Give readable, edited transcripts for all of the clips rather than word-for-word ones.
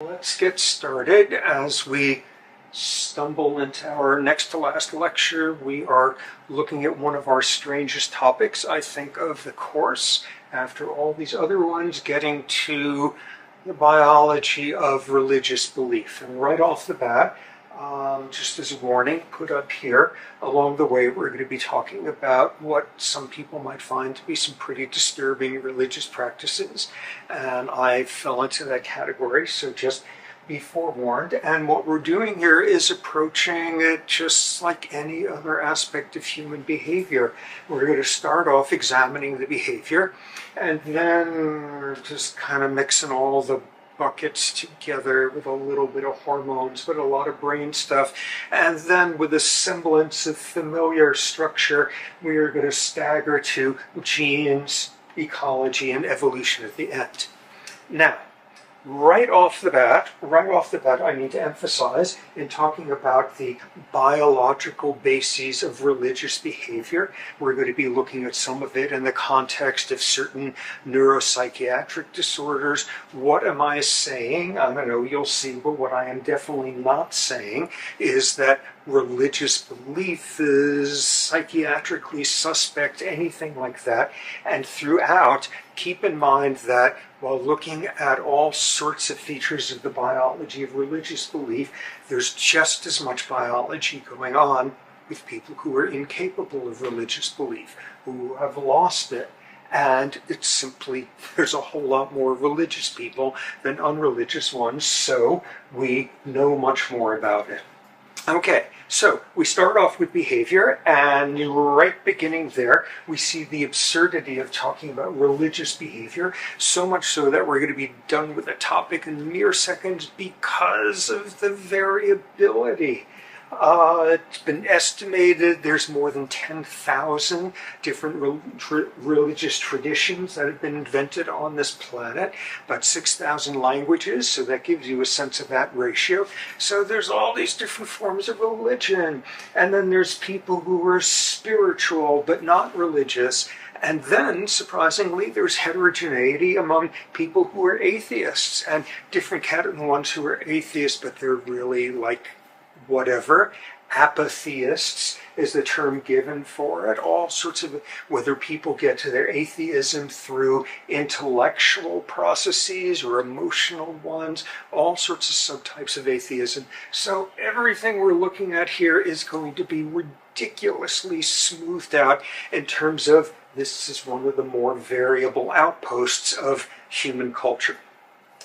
Let's get started. As we stumble into our next to last lecture, we are looking at one of our strangest topics, I think, of the course, after all these other ones, getting to the biology of religious belief. And right off the bat, just as a warning, put up here, along the way we're going to be talking about what some people might find to be some pretty disturbing religious practices, and I fell into that category, so just be forewarned. And what we're doing here is approaching it just like any other aspect of human behavior. We're going to start off examining the behavior, and then we're just kind of mixing all the buckets together with a little bit of hormones, but a lot of brain stuff. And then with a semblance of familiar structure, we are going to stagger to genes, ecology, and evolution at the end. Now, right off the bat, I need to emphasize in talking about the biological bases of religious behavior, we're going to be looking at some of it in the context of certain neuropsychiatric disorders. What am I saying? I don't know, you'll see, but what I am definitely not saying is that religious belief is psychiatrically suspect, anything like that. And throughout, keep in mind that while looking at all sorts of features of the biology of religious belief, there's just as much biology going on with people who are incapable of religious belief, who have lost it. And it's simply, there's a whole lot more religious people than unreligious ones, so we know much more about it. Okay, so we start off with behavior, and right beginning there, we see the absurdity of talking about religious behavior, so much so that we're going to be done with the topic in mere seconds because of the variability. It's been estimated there's more than 10,000 different religious traditions that have been invented on this planet, about 6,000 languages, so that gives you a sense of that ratio. So there's all these different forms of religion, and then there's people who are spiritual but not religious. And then, surprisingly, there's heterogeneity among people who are atheists, and different ones who are atheists, but they're really like whatever. Apatheists is the term given for it. All sorts of, whether people get to their atheism through intellectual processes or emotional ones, all sorts of subtypes of atheism. So everything we're looking at here is going to be ridiculously smoothed out in terms of this is one of the more variable outposts of human culture.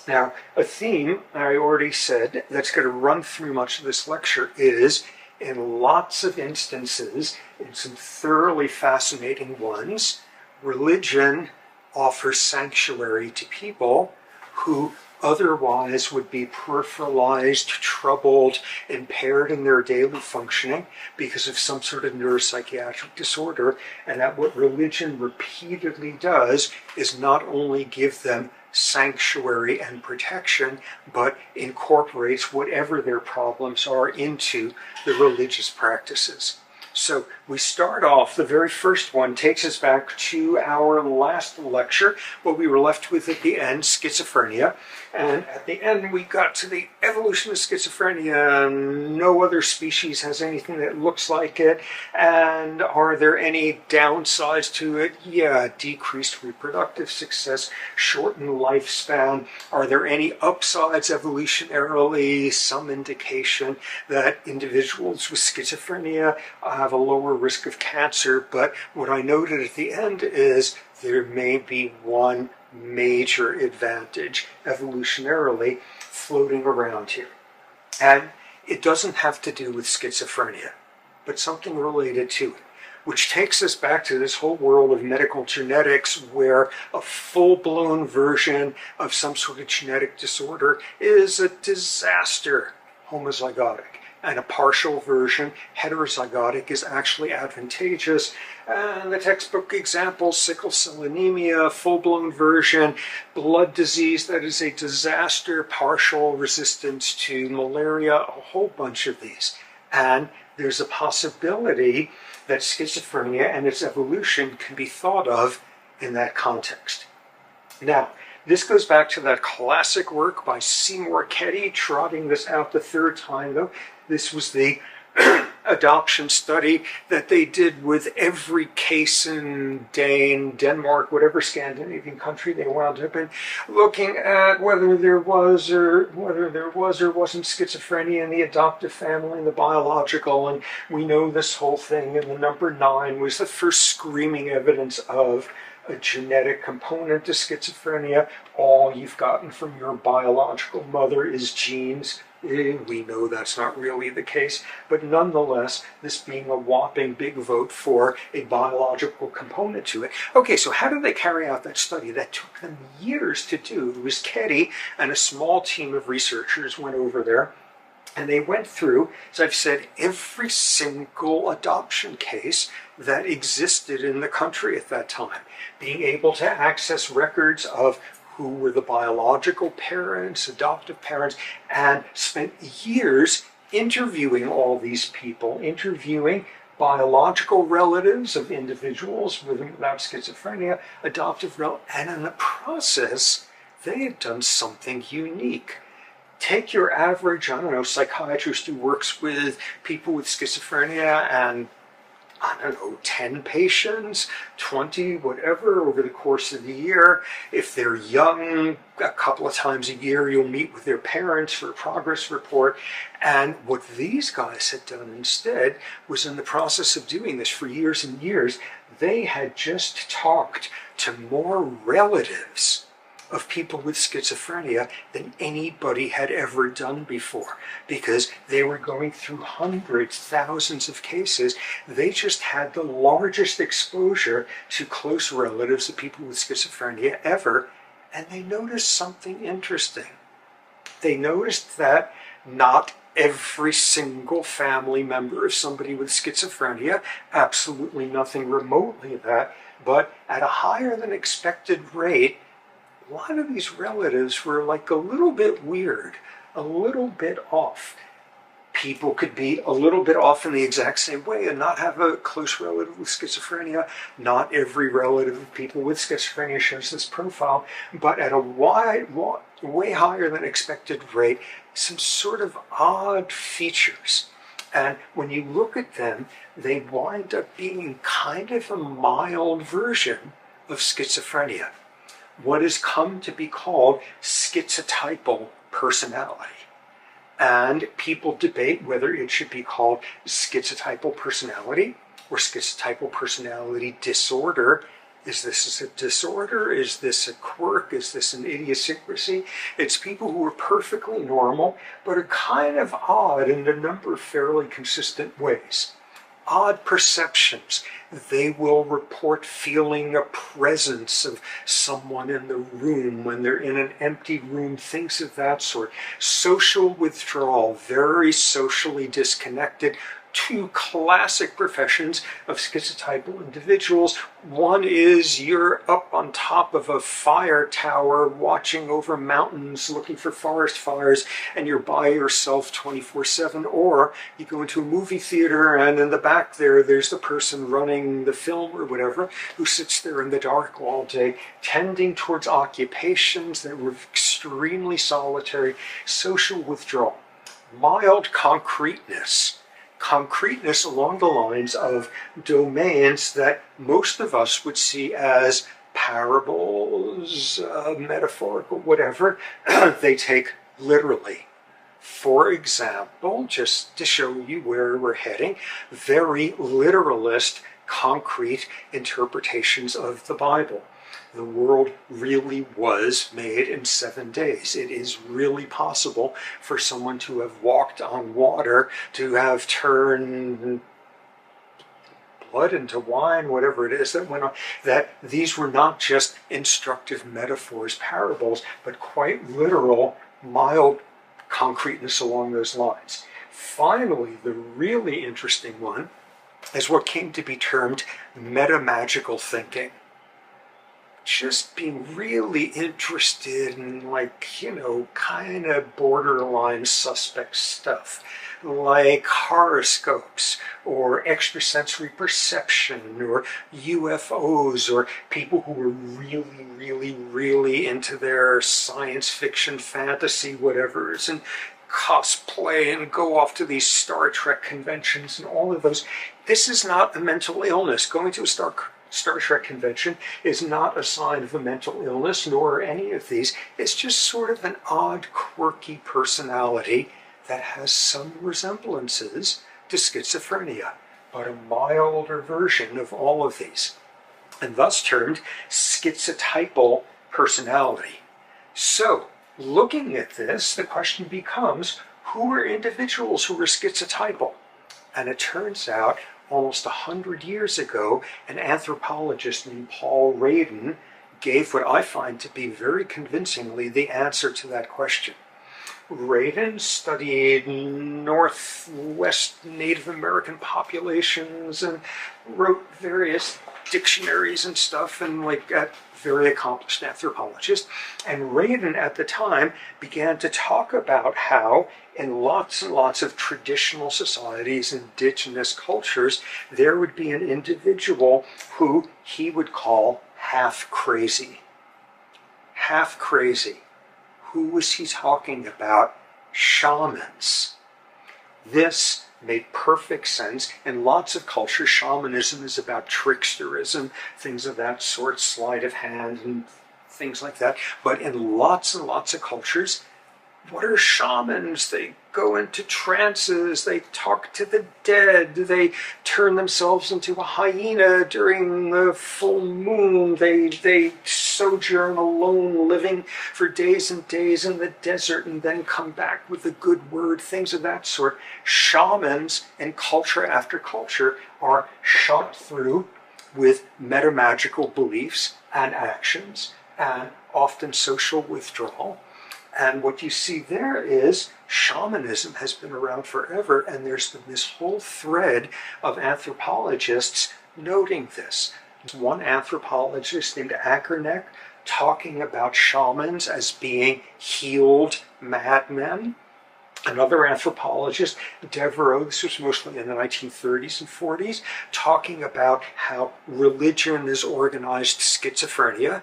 Now, a theme, I already said, that's going to run through much of this lecture is, in lots of instances, in some thoroughly fascinating ones, religion offers sanctuary to people who otherwise would be peripheralized, troubled, impaired in their daily functioning because of some sort of neuropsychiatric disorder, and that what religion repeatedly does is not only give them sanctuary and protection, but incorporates whatever their problems are into the religious practices. So we start off, the very first one takes us back to our last lecture, what we were left with at the end, schizophrenia. And at the end we got to the evolution of schizophrenia. No other species has anything that looks like it. And are there any downsides to it? Yeah, decreased reproductive success, shortened lifespan. Are there any upsides evolutionarily? Some indication that individuals with schizophrenia have a lower risk of cancer, but what I noted at the end is there may be one major advantage evolutionarily floating around here. And it doesn't have to do with schizophrenia, but something related to it, which takes us back to this whole world of medical genetics where a full-blown version of some sort of genetic disorder is a disaster, homozygotic. And a partial version, heterozygotic, is actually advantageous. And the textbook examples, sickle cell anemia, full-blown version, blood disease that is a disaster, partial resistance to malaria, a whole bunch of these. And there's a possibility that schizophrenia and its evolution can be thought of in that context. Now, This goes back to that classic work by Seymour Ketty, trotting this out the third time, though. This was the adoption study that they did with every case in Denmark, whatever Scandinavian country they wound up in, looking at whether there was or wasn't schizophrenia in the adoptive family and the biological. And we know this whole thing. And the number 9 was the first screaming evidence of a genetic component to schizophrenia. All you've gotten from your biological mother is genes. We know that's not really the case, but nonetheless, this being a whopping big vote for a biological component to it. Okay, so how did they carry out that study? That took them years to do. It was Ketty and a small team of researchers went over there, and they went through, as I've said, every single adoption case that existed in the country at that time, being able to access records of who were the biological parents, adoptive parents, and spent years interviewing all these people, interviewing biological relatives of individuals with and without schizophrenia, adoptive relatives, and in the process, they had done something unique. Take your average, I don't know, psychiatrist who works with people with schizophrenia and, I don't know, 10 patients, 20, whatever, over the course of the year. If they're young, a couple of times a year, you'll meet with their parents for a progress report. And what these guys had done instead was, in the process of doing this for years and years, they had just talked to more relatives of people with schizophrenia than anybody had ever done before, because they were going through hundreds, thousands of cases. They just had the largest exposure to close relatives of people with schizophrenia ever, and they noticed something interesting. They noticed that not every single family member of somebody with schizophrenia, absolutely nothing remotely that, but at a higher than expected rate, a lot of these relatives were like a little bit weird, a little bit off. People could be a little bit off in the exact same way and not have a close relative with schizophrenia. Not every relative of people with schizophrenia shows this profile, but at a way higher than expected rate, some sort of odd features. And when you look at them, they wind up being kind of a mild version of schizophrenia, what has come to be called schizotypal personality. And people debate whether it should be called schizotypal personality or schizotypal personality disorder. Is this a disorder? Is this a quirk? Is this an idiosyncrasy? It's people who are perfectly normal, but are kind of odd in a number of fairly consistent ways. Odd perceptions. They will report feeling a presence of someone in the room when they're in an empty room, things of that sort. Social withdrawal, very socially disconnected. Two classic professions of schizotypal individuals. One is you're up on top of a fire tower watching over mountains looking for forest fires and you're by yourself 24/7, or you go into a movie theater and in the back there's the person running the film or whatever who sits there in the dark all day tending towards occupations that were extremely solitary. Social withdrawal. Mild concreteness. Concreteness along the lines of domains that most of us would see as parables, metaphorical, whatever, they take literally. For example, just to show you where we're heading, very literalist, concrete interpretations of the Bible. The world really was made in 7 days. It is really possible for someone to have walked on water, to have turned blood into wine, whatever it is that went on, that these were not just instructive metaphors, parables, but quite literal, mild concreteness along those lines. Finally, the really interesting one is what came to be termed metamagical thinking. just be really interested in, like, kind of borderline suspect stuff, like horoscopes or extrasensory perception or UFOs, or people who were really, really, really into their science fiction, fantasy, whatever's, and cosplay and go off to these Star Trek conventions and all of those. This is not a mental illness. Going to a Star Trek convention is not a sign of a mental illness, nor are any of these. It's just sort of an odd, quirky personality that has some resemblances to schizophrenia, but a milder version of all of these, and thus termed schizotypal personality. So, looking at this, the question becomes, who are individuals who are schizotypal? And it turns out, almost 100 years ago, an anthropologist named Paul Radin gave what I find to be very convincingly the answer to that question. Radin studied Northwest Native American populations and wrote various dictionaries and stuff, and like a very accomplished anthropologist. And Radin at the time began to talk about how in lots and lots of traditional societies, indigenous cultures, there would be an individual who he would call half crazy. Half crazy. Who was he talking about? Shamans. This made perfect sense. In lots of cultures, shamanism is about tricksterism, things of that sort, sleight of hand and things like that. But in lots and lots of cultures, what are shamans? They go into trances, they talk to the dead, they turn themselves into a hyena during the full moon, they sojourn alone, living for days and days in the desert, and then come back with a good word, things of that sort. Shamans in culture after culture are shot through with metamagical beliefs and actions, and often social withdrawal. And what you see there is shamanism has been around forever, and there's been this whole thread of anthropologists noting this. One anthropologist named Ackerneck talking about shamans as being healed madmen. Another anthropologist, Devereaux, this was mostly in the 1930s and 40s, talking about how religion is organized schizophrenia,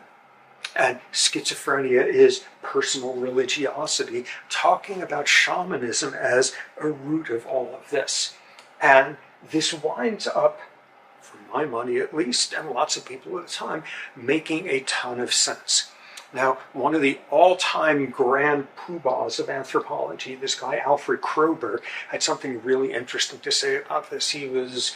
and schizophrenia is personal religiosity, talking about shamanism as a root of all of this. And this winds up, for my money at least, and lots of people at the time, making a ton of sense. Now, one of the all-time grand poobahs of anthropology, this guy Alfred Kroeber, had something really interesting to say about this. He was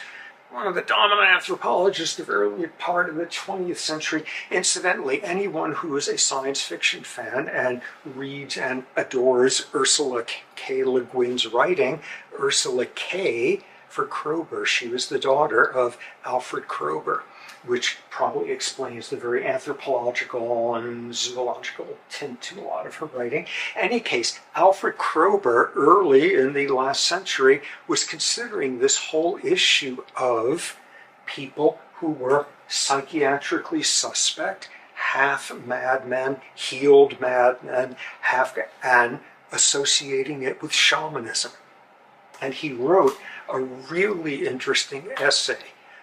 one of the dominant anthropologists of the early part of the 20th century. Incidentally, anyone who is a science fiction fan and reads and adores Ursula K. Le Guin's writing, Ursula K. for Kroeber, she was the daughter of Alfred Kroeber, which probably explains the very anthropological and zoological tint to a lot of her writing. In any case, Alfred Kroeber, early in the last century, was considering this whole issue of people who were psychiatrically suspect, half madmen, healed madmen, and associating it with shamanism. And he wrote a really interesting essay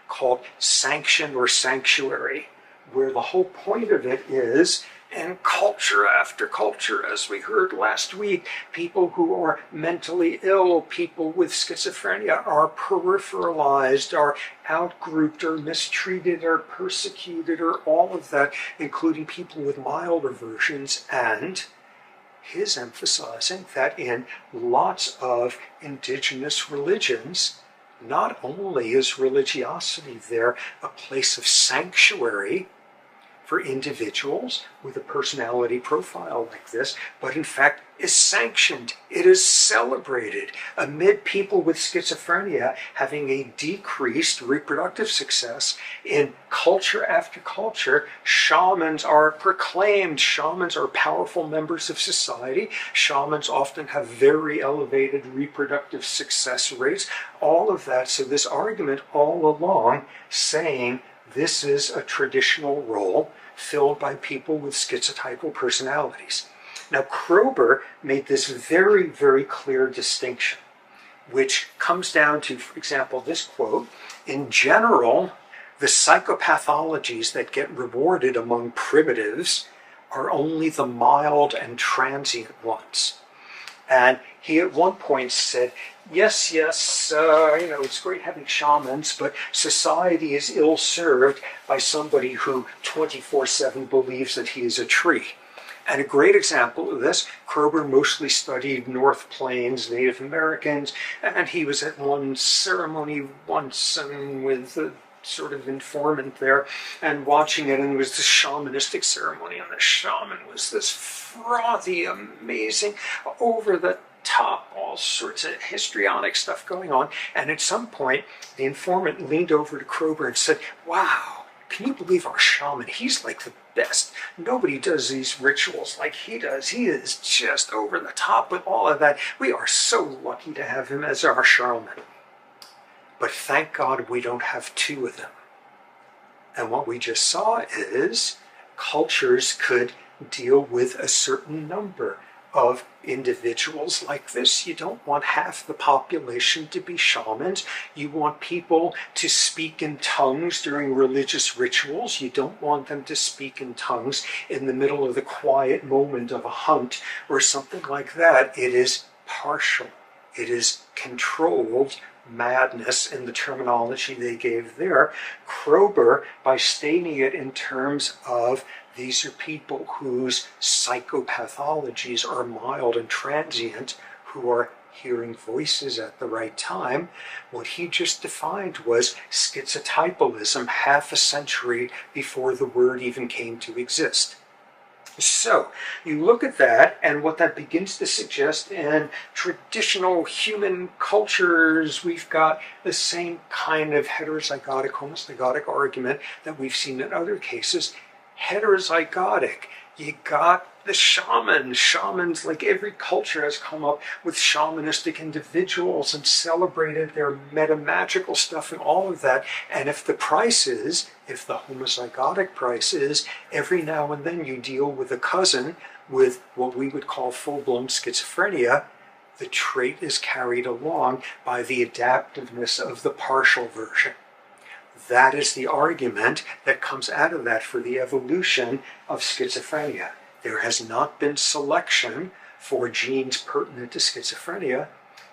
called Sanction or Sanctuary, where the whole point of it is, in culture after culture, as we heard last week, people who are mentally ill, people with schizophrenia, are peripheralized, are outgrouped, or mistreated, or persecuted, or all of that, including people with milder versions. And his emphasizing that in lots of indigenous religions, not only is religiosity there a place of sanctuary for individuals with a personality profile like this, but in fact is sanctioned. It is celebrated amid people with schizophrenia having a decreased reproductive success. In culture after culture, shamans are proclaimed. Shamans are powerful members of society. Shamans often have very elevated reproductive success rates. All of that. So this argument all along saying this is a traditional role filled by people with schizotypal personalities. Now, Kroeber made this very, very clear distinction, which comes down to, for example, this quote: "In general, the psychopathologies that get rewarded among primitives are only the mild and transient ones." And he at one point said, yes, it's great having shamans, but society is ill-served by somebody who 24/7 believes that he is a tree. And a great example of this, Kroeber mostly studied North Plains Native Americans, and he was at one ceremony once with a sort of informant there and watching it, and it was this shamanistic ceremony, and the shaman was this frothy, amazing, over the top, all sorts of histrionic stuff going on. And at some point, the informant leaned over to Kroeber and said, "Wow, can you believe our shaman? He's like the best. Nobody does these rituals like he does. He is just over the top with all of that. We are so lucky to have him as our shaman. But thank God we don't have two of them." And what we just saw is cultures could deal with a certain number of individuals like this. You don't want half the population to be shamans. You want people to speak in tongues during religious rituals. You don't want them to speak in tongues in the middle of the quiet moment of a hunt or something like that. It is partial. It is controlled madness in the terminology they gave there. Kroeber, by stating it in terms of these are people whose psychopathologies are mild and transient, who are hearing voices at the right time, what he just defined was schizotypalism half a century before the word even came to exist. So, you look at that, and what that begins to suggest in traditional human cultures, we've got the same kind of heterozygotic, homozygotic argument that we've seen in other cases. Heterozygotic, you got the shaman. Shamans, like every culture, has come up with shamanistic individuals and celebrated their metamagical stuff and all of that. And if the homozygotic price is, every now and then you deal with a cousin with what we would call full-blown schizophrenia, the trait is carried along by the adaptiveness of the partial version. That is the argument that comes out of that for the evolution of schizophrenia. There has not been selection for genes pertinent to schizophrenia.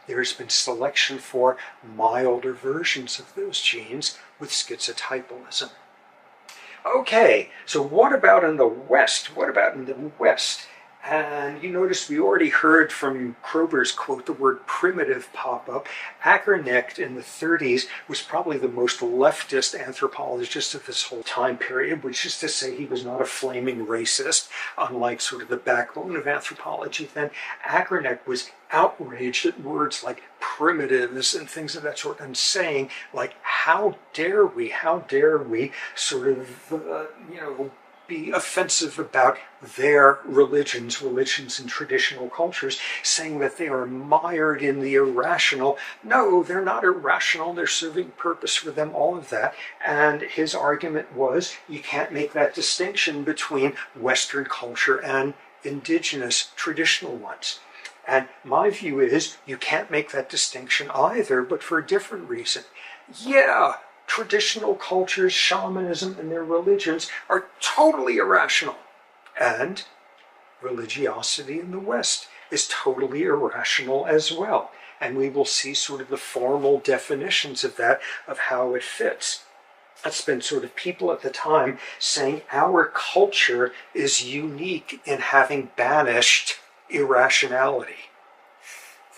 There has been selection for milder versions of those genes with schizotypalism. Okay, so what about in the West? And you notice we already heard from Kroeber's quote the word primitive pop up. Ackernecht in the 30s was probably the most leftist anthropologist of this whole time period, which is to say he was not a flaming racist, unlike sort of the backbone of anthropology then. Ackernecht was outraged at words like primitives and things of that sort, and saying, like, how dare we sort of, be offensive about their religions and traditional cultures, saying that they are mired in the irrational. No, they're not irrational, they're serving purpose for them, all of that. And his argument was, you can't make that distinction between Western culture and indigenous traditional ones. And my view is, you can't make that distinction either, but for a different reason. Yeah, traditional cultures, shamanism, and their religions are totally irrational. And religiosity in the West is totally irrational as well. And we will see sort of the formal definitions of that, of how it fits. That's been sort of people at the time saying our culture is unique in having banished irrationality.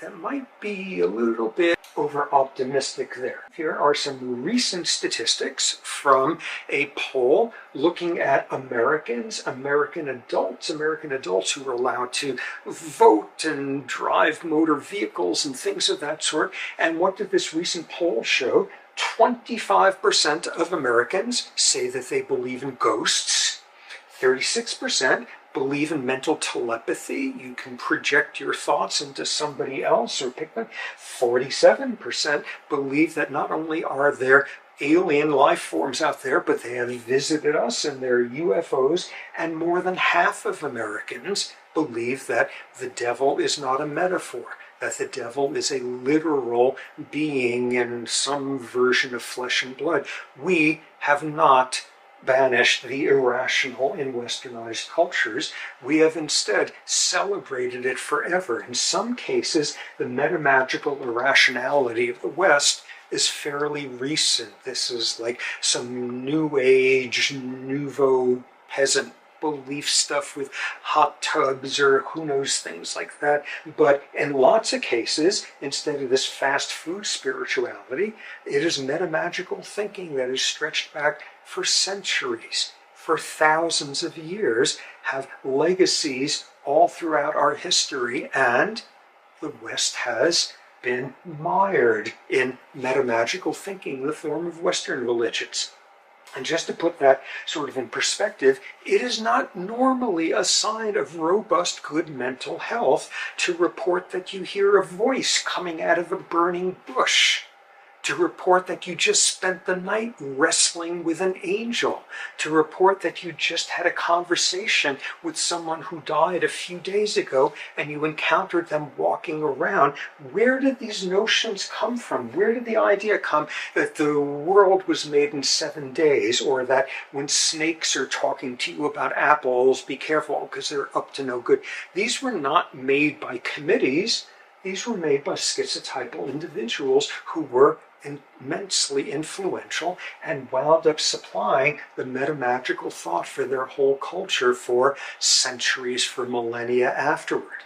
That might be a little bit over-optimistic there. Here are some recent statistics from a poll looking at American adults who were allowed to vote and drive motor vehicles and things of that sort. And what did this recent poll show? 25% of Americans say that they believe in ghosts. 36% believe in mental telepathy. You can project your thoughts into somebody else or pick them. 47% believe that not only are there alien life forms out there, but they have visited us in their UFOs, and more than half of Americans believe that the devil is not a metaphor, that the devil is a literal being in some version of flesh and blood. We have not banished the irrational in westernized cultures. We have instead celebrated it forever. In some cases, the metamagical irrationality of the West is fairly recent. This is like some new age, nouveau peasant belief stuff with hot tubs or who knows, things like that. But in lots of cases, instead of this fast food spirituality, it is metamagical thinking that is stretched back for centuries, for thousands of years, have legacies all throughout our history, and the West has been mired in metamagical thinking in the form of Western religions. And just to put that sort of in perspective, it is not normally a sign of robust, good mental health to report that you hear a voice coming out of a burning bush, to report that you just spent the night wrestling with an angel, to report that you just had a conversation with someone who died a few days ago and you encountered them walking around. Where did these notions come from? Where did the idea come that the world was made in 7 days, or that when snakes are talking to you about apples, be careful because they're up to no good? These were not made by committees. These were made by schizotypal individuals who were immensely influential and wound up supplying the metamagical thought for their whole culture for centuries, for millennia afterward.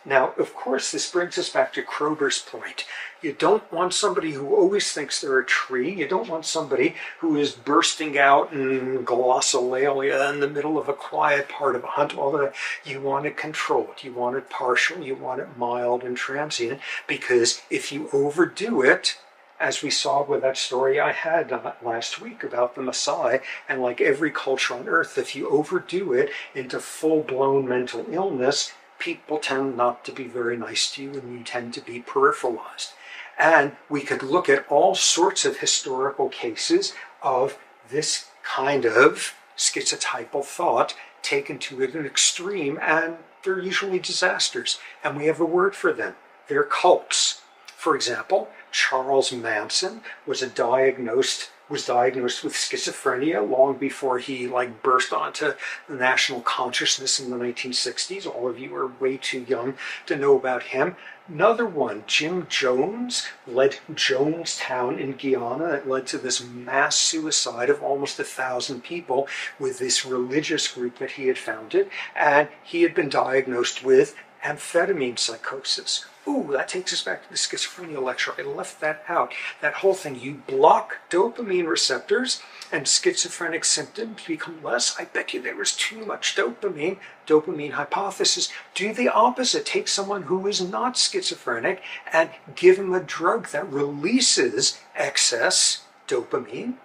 Now, of course, this brings us back to Kroger's point. You don't want somebody who always thinks they're a tree. You don't want somebody who is bursting out in glossolalia in the middle of a quiet part of a hunt. All that. You want it controlled. You want it partial. You want it mild and transient, because if you overdo it, as we saw with that story I had last week about the Maasai, and like every culture on earth, if you overdo it into full-blown mental illness, people tend not to be very nice to you, and you tend to be peripheralized. And we could look at all sorts of historical cases of this kind of schizotypal thought taken to an extreme, and they're usually disasters. And we have a word for them. They're cults. For example, Charles Manson was diagnosed with schizophrenia long before he burst onto the national consciousness in the 1960s. All of you are way too young to know about him. Another one, Jim Jones, led Jonestown in Guyana. That led to this mass suicide of almost 1,000 people with this religious group that he had founded. And he had been diagnosed with amphetamine psychosis. Ooh, that takes us back to the schizophrenia lecture. I left that out. That whole thing, you block dopamine receptors and schizophrenic symptoms become less. I bet you there was too much dopamine. Dopamine hypothesis. Do the opposite. Take someone who is not schizophrenic and give them a drug that releases excess dopamine,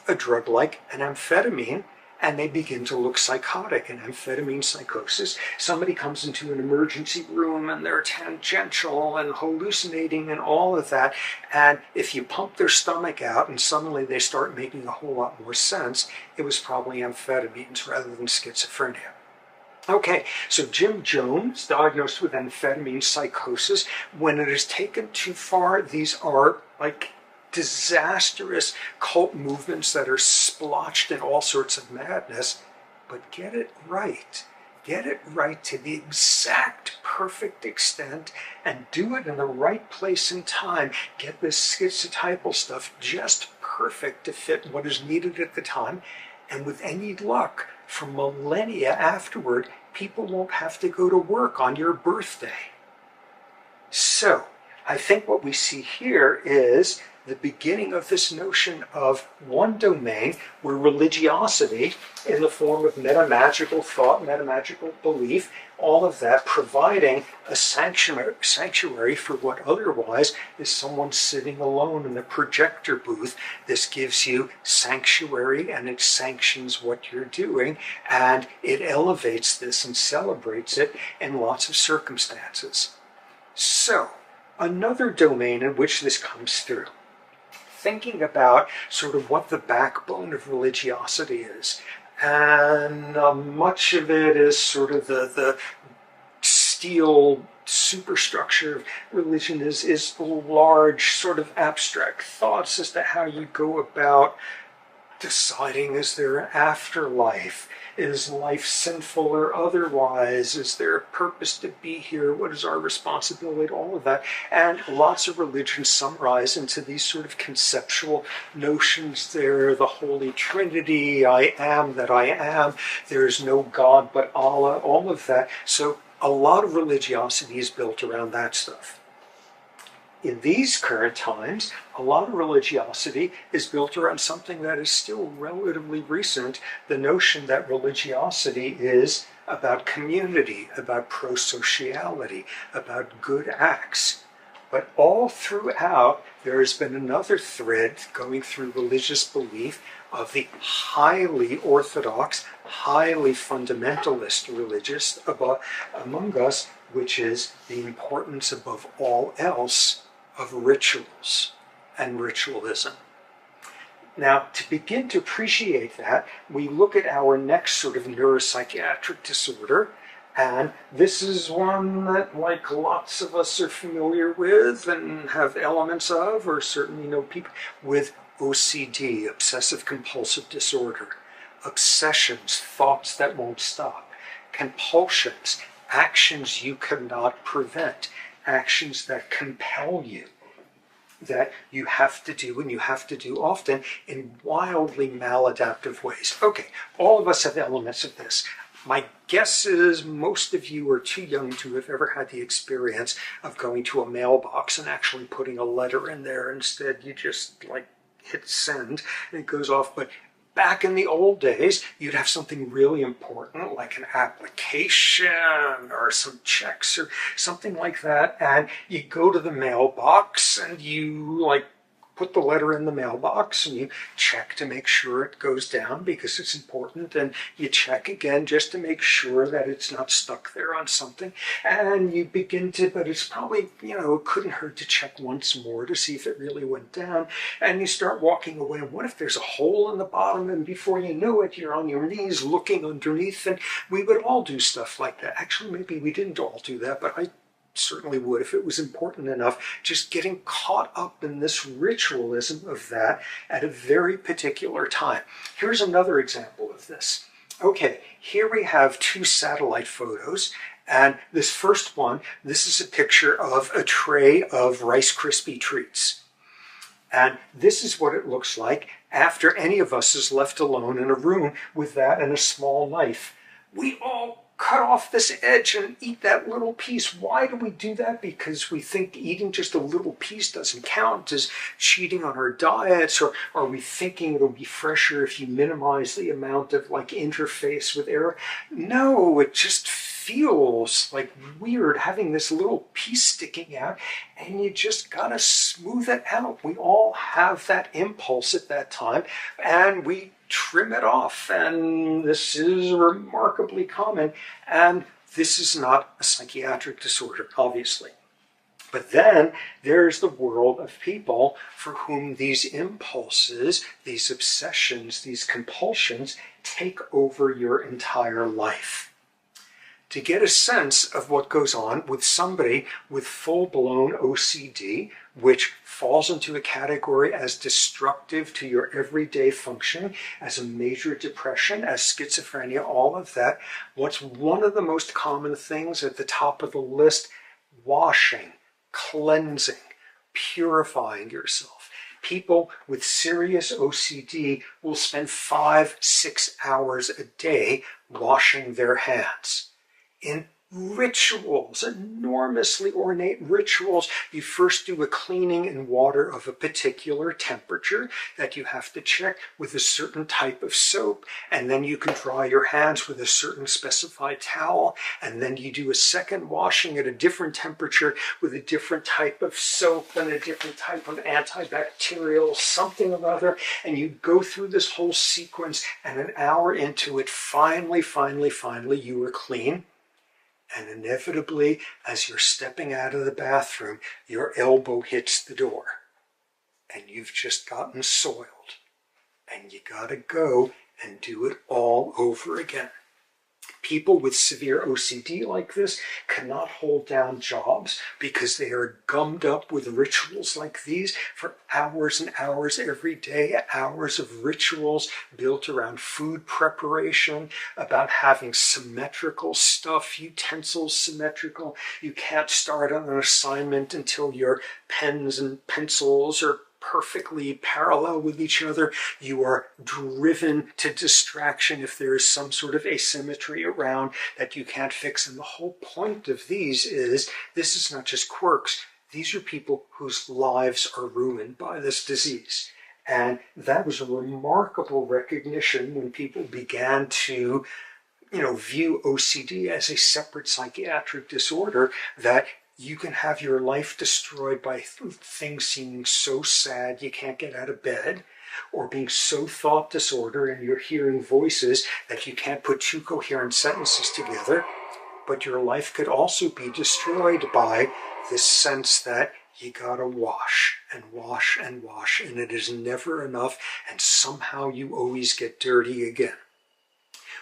a drug like an amphetamine, and they begin to look psychotic. In amphetamine psychosis, somebody comes into an emergency room and they're tangential and hallucinating and all of that. And if you pump their stomach out and suddenly they start making a whole lot more sense, it was probably amphetamines rather than schizophrenia. Okay, so Jim Jones, diagnosed with amphetamine psychosis. When it is taken too far, these are disastrous cult movements that are splotched in all sorts of madness. But get it right. Get it right to the exact perfect extent, and do it in the right place and time. Get this schizotypal stuff just perfect to fit what is needed at the time. And with any luck, for millennia afterward, people won't have to go to work on your birthday. So, I think what we see here is the beginning of this notion of one domain where religiosity, in the form of metamagical thought, metamagical belief, all of that providing a sanctuary for what otherwise is someone sitting alone in the projector booth. This gives you sanctuary, and it sanctions what you're doing, and it elevates this and celebrates it in lots of circumstances. So, another domain in which this comes through. thinking about sort of what the backbone of religiosity is. And much of it is sort of the steel superstructure of religion is large sort of abstract thoughts as to how you go about deciding, is there an afterlife? Is life sinful or otherwise? Is there a purpose to be here? What is our responsibility? All of that. And lots of religions summarize into these sort of conceptual notions. There, the Holy Trinity, I am that I am, there is no God but Allah, all of that. So a lot of religiosity is built around that stuff. In these current times, a lot of religiosity is built around something that is still relatively recent, the notion that religiosity is about community, about prosociality, about good acts. But all throughout, there has been another thread going through religious belief of the highly orthodox, highly fundamentalist religious among us, which is the importance above all else of rituals and ritualism. Now, to begin to appreciate that, we look at our next sort of neuropsychiatric disorder, and this is one that, like, lots of us are familiar with and have elements of, or certainly know people with OCD, obsessive compulsive disorder, obsessions, thoughts that won't stop, compulsions, actions you cannot prevent, actions that compel you, that you have to do and you have to do often in wildly maladaptive ways. Okay, all of us have elements of this. My guess is most of you are too young to have ever had the experience of going to a mailbox and actually putting a letter in there. Instead, you just like hit send and it goes off. But back in the old days, you'd have something really important like an application or some checks or something like that, and you go to the mailbox and you like put the letter in the mailbox and you check to make sure it goes down because it's important, and you check again just to make sure that it's not stuck there on something, and you begin to, but it's probably, it couldn't hurt to check once more to see if it really went down, and you start walking away, and what if there's a hole in the bottom, and before you know it, you're on your knees looking underneath, and we would all do stuff like that. Actually, maybe we didn't all do that, but I certainly would if it was important enough, just getting caught up in this ritualism of that at a very particular time. Here's another example of this. Okay, here we have two satellite photos, and this first one, this is a picture of a tray of Rice Krispie treats. And this is what it looks like after any of us is left alone in a room with that and a small knife. We all cut off this edge and eat that little piece. Why do we do that? Because we think eating just a little piece doesn't count as cheating on our diets, or are we thinking it'll be fresher if you minimize the amount of like interface with air? No, it just feels like weird having this little piece sticking out, and you just gotta smooth it out. We all have that impulse at that time, and we trim it off, and this is remarkably common, and this is not a psychiatric disorder, obviously. But then there's the world of people for whom these impulses, these obsessions, these compulsions take over your entire life. To get a sense of what goes on with somebody with full-blown OCD, which falls into a category as destructive to your everyday function, as a major depression, as schizophrenia, all of that, what's one of the most common things at the top of the list? Washing, cleansing, purifying yourself. People with serious OCD will spend 5-6 hours a day washing their hands. In rituals, enormously ornate rituals, you first do a cleaning in water of a particular temperature that you have to check with a certain type of soap, and then you can dry your hands with a certain specified towel, and then you do a second washing at a different temperature with a different type of soap and a different type of antibacterial something or other, and you go through this whole sequence, and an hour into it, finally, you are clean. And inevitably, as you're stepping out of the bathroom, your elbow hits the door. and you've just gotten soiled. And you gotta go and do it all over again. People with severe OCD like this cannot hold down jobs because they are gummed up with rituals like these for hours and hours every day, hours of rituals built around food preparation, about having symmetrical stuff, utensils symmetrical. You can't start on an assignment until your pens and pencils are perfectly parallel with each other. You are driven to distraction if there is some sort of asymmetry around that you can't fix. And the whole point of these is, this is not just quirks. These are people whose lives are ruined by this disease. And that was a remarkable recognition when people began to view OCD as a separate psychiatric disorder, that you can have your life destroyed by things seeming so sad you can't get out of bed, or being so thought disorder and you're hearing voices that you can't put two coherent sentences together. But your life could also be destroyed by this sense that you gotta wash and wash and wash, and it is never enough, and somehow you always get dirty again.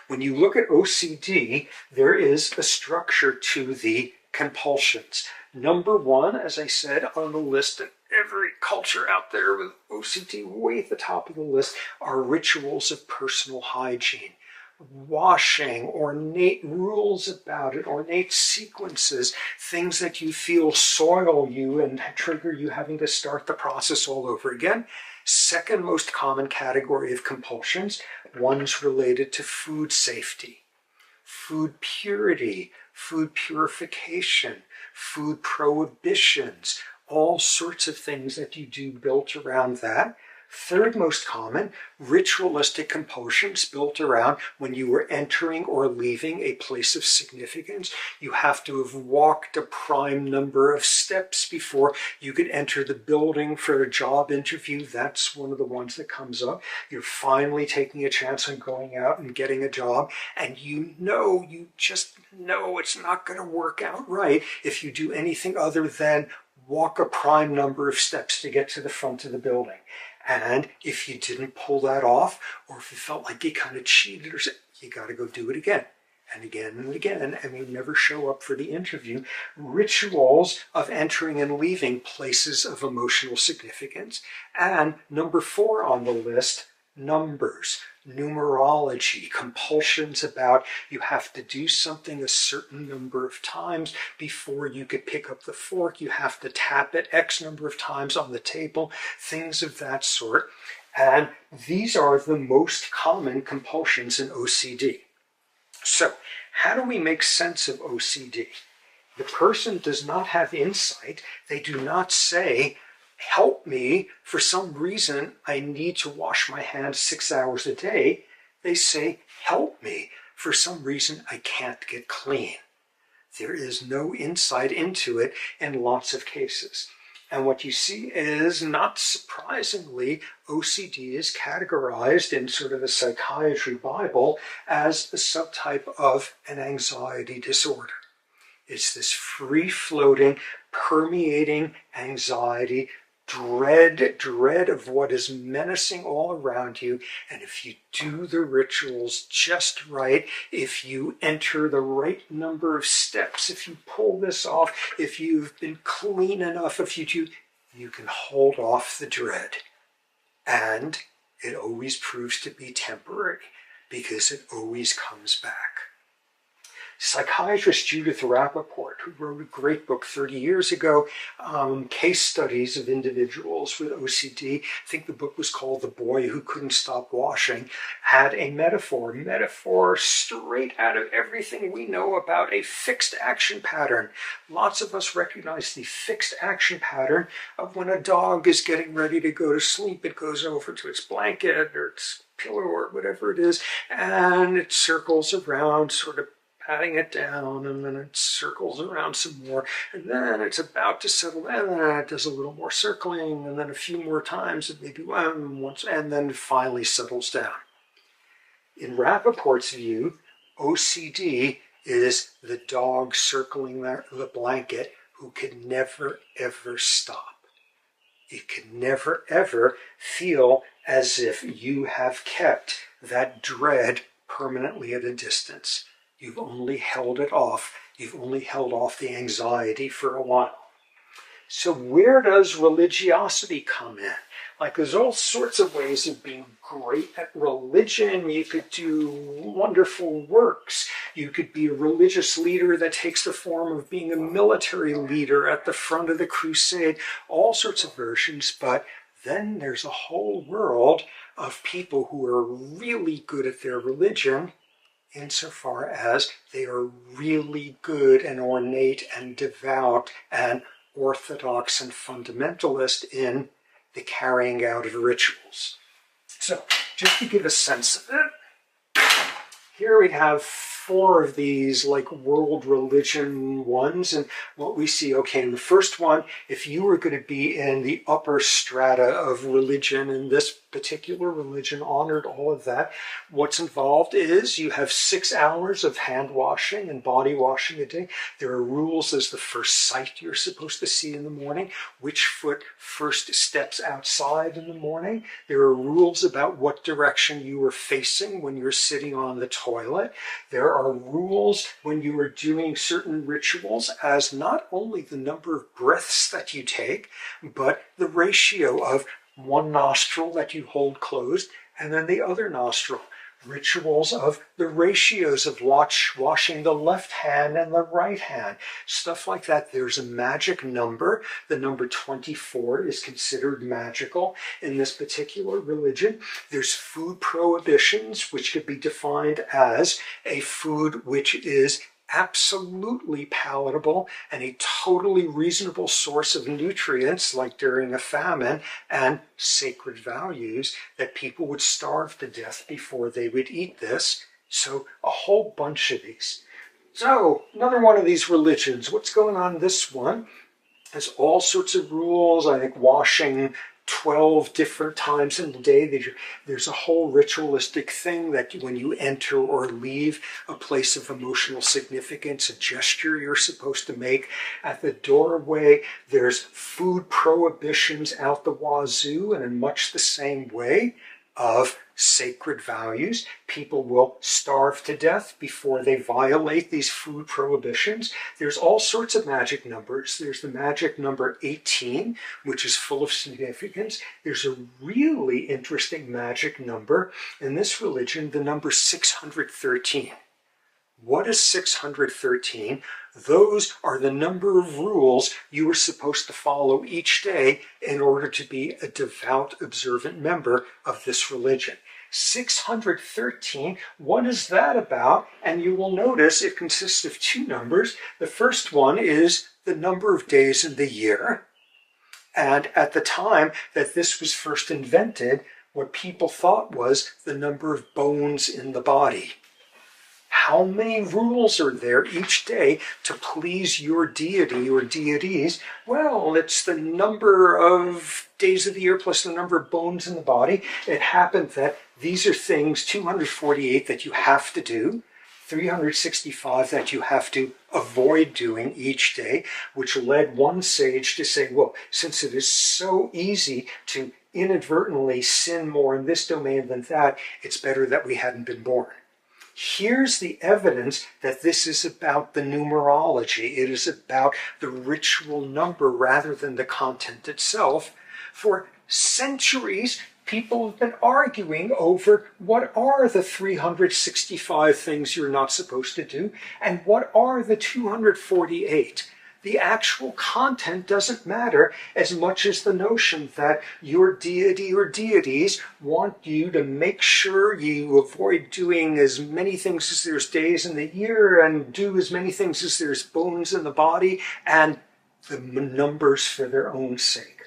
When you look at OCD, there is a structure to the compulsions. Number one, as I said, on the list, and every culture out there with OCD way at the top of the list, are rituals of personal hygiene. Washing, ornate rules about it, ornate sequences, things that you feel soil you and trigger you having to start the process all over again. Second most common category of compulsions, ones related to food safety, food purity, food purification, food prohibitions, all sorts of things that you do built around that. Third most common, ritualistic compulsions built around when you were entering or leaving a place of significance. You have to have walked a prime number of steps before you could enter the building for a job interview. That's one of the ones that comes up. You're finally taking a chance on going out and getting a job, and you just know it's not going to work out right if you do anything other than walk a prime number of steps to get to the front of the building. And if you didn't pull that off, or if you felt like you kind of cheated or something, you got to go do it again and again and again, and you never show up for the interview. Rituals of entering and leaving places of emotional significance. And number 4 on the list, numbers, numerology, compulsions about you have to do something a certain number of times before you could pick up the fork. You have to tap it X number of times on the table, things of that sort. And these are the most common compulsions in OCD. So, how do we make sense of OCD? The person does not have insight. They do not say, help me, for some reason I need to wash my hands 6 hours a day. They say, help me, for some reason I can't get clean. There is no insight into it in lots of cases. And what you see is, not surprisingly, OCD is categorized in sort of a psychiatry Bible as a subtype of an anxiety disorder. It's this free-floating, permeating anxiety, dread of what is menacing all around you. And if you do the rituals just right, if you enter the right number of steps, if you pull this off, if you've been clean enough, you can hold off the dread. And it always proves to be temporary because it always comes back. Psychiatrist Judith Rappaport, who wrote a great book 30 years ago, case studies of individuals with OCD, I think the book was called The Boy Who Couldn't Stop Washing, had a metaphor straight out of everything we know about a fixed action pattern. Lots of us recognize the fixed action pattern of when a dog is getting ready to go to sleep. It goes over to its blanket or its pillow or whatever it is, and it circles around, sort of patting it down, and then it circles around some more, and then it's about to settle, and then it does a little more circling, and then a few more times, and maybe once, and then finally settles down. In Rappaport's view, OCD is the dog circling the blanket who can never, ever stop. it can never ever feel as if you have kept that dread permanently at a distance. You've only held it off. You've only held off the anxiety for a while. So where does religiosity come in? Like, there's all sorts of ways of being great at religion. You could do wonderful works. You could be a religious leader that takes the form of being a military leader at the front of the crusade, all sorts of versions. But then there's a whole world of people who are really good at their religion, insofar as they are really good and ornate and devout and orthodox and fundamentalist in the carrying out of rituals. So, just to give a sense of it, here we have 4 of these like world religion ones, and what we see, okay, in the first one, if you were going to be in the upper strata of religion, and this particular religion honored all of that, what's involved is you have 6 hours of hand washing and body washing a day. There are rules as the first sight you're supposed to see in the morning, which foot first steps outside in the morning. There are rules about what direction you are facing when you're sitting on the toilet. There are rules when you are doing certain rituals as not only the number of breaths that you take, but the ratio of one nostril that you hold closed and then the other nostril. Rituals of the ratios of washing the left hand and the right hand. Stuff like that. There's a magic number. The number 24 is considered magical in this particular religion. There's food prohibitions, which could be defined as a food which is absolutely palatable and a totally reasonable source of nutrients, like during a famine, and sacred values that people would starve to death before they would eat this. So a whole bunch of these. So another one of these religions. What's going on in this one? There's all sorts of rules. I think washing 12 different times in the day. There's a whole ritualistic thing that when you enter or leave a place of emotional significance, a gesture you're supposed to make at the doorway. There's food prohibitions out the wazoo, and in much the same way of sacred values. People will starve to death before they violate these food prohibitions. There's all sorts of magic numbers. There's the magic number 18, which is full of significance. There's a really interesting magic number in this religion, the number 613. What is 613? Those are the number of rules you are supposed to follow each day in order to be a devout, observant member of this religion. 613, what is that about? And you will notice it consists of 2 numbers. The first one is the number of days in the year. And at the time that this was first invented, what people thought was the number of bones in the body. How many rules are there each day to please your deity or deities? Well, it's the number of days of the year plus the number of bones in the body. It happened that these are things, 248 that you have to do, 365 that you have to avoid doing each day, which led one sage to say, well, since it is so easy to inadvertently sin more in this domain than that, it's better that we hadn't been born. Here's the evidence that this is about the numerology. It is about the ritual number rather than the content itself. For centuries, people have been arguing over what are the 365 things you're not supposed to do and what are the 248. The actual content doesn't matter as much as the notion that your deity or deities want you to make sure you avoid doing as many things as there's days in the year and do as many things as there's bones in the body, and the numbers for their own sake.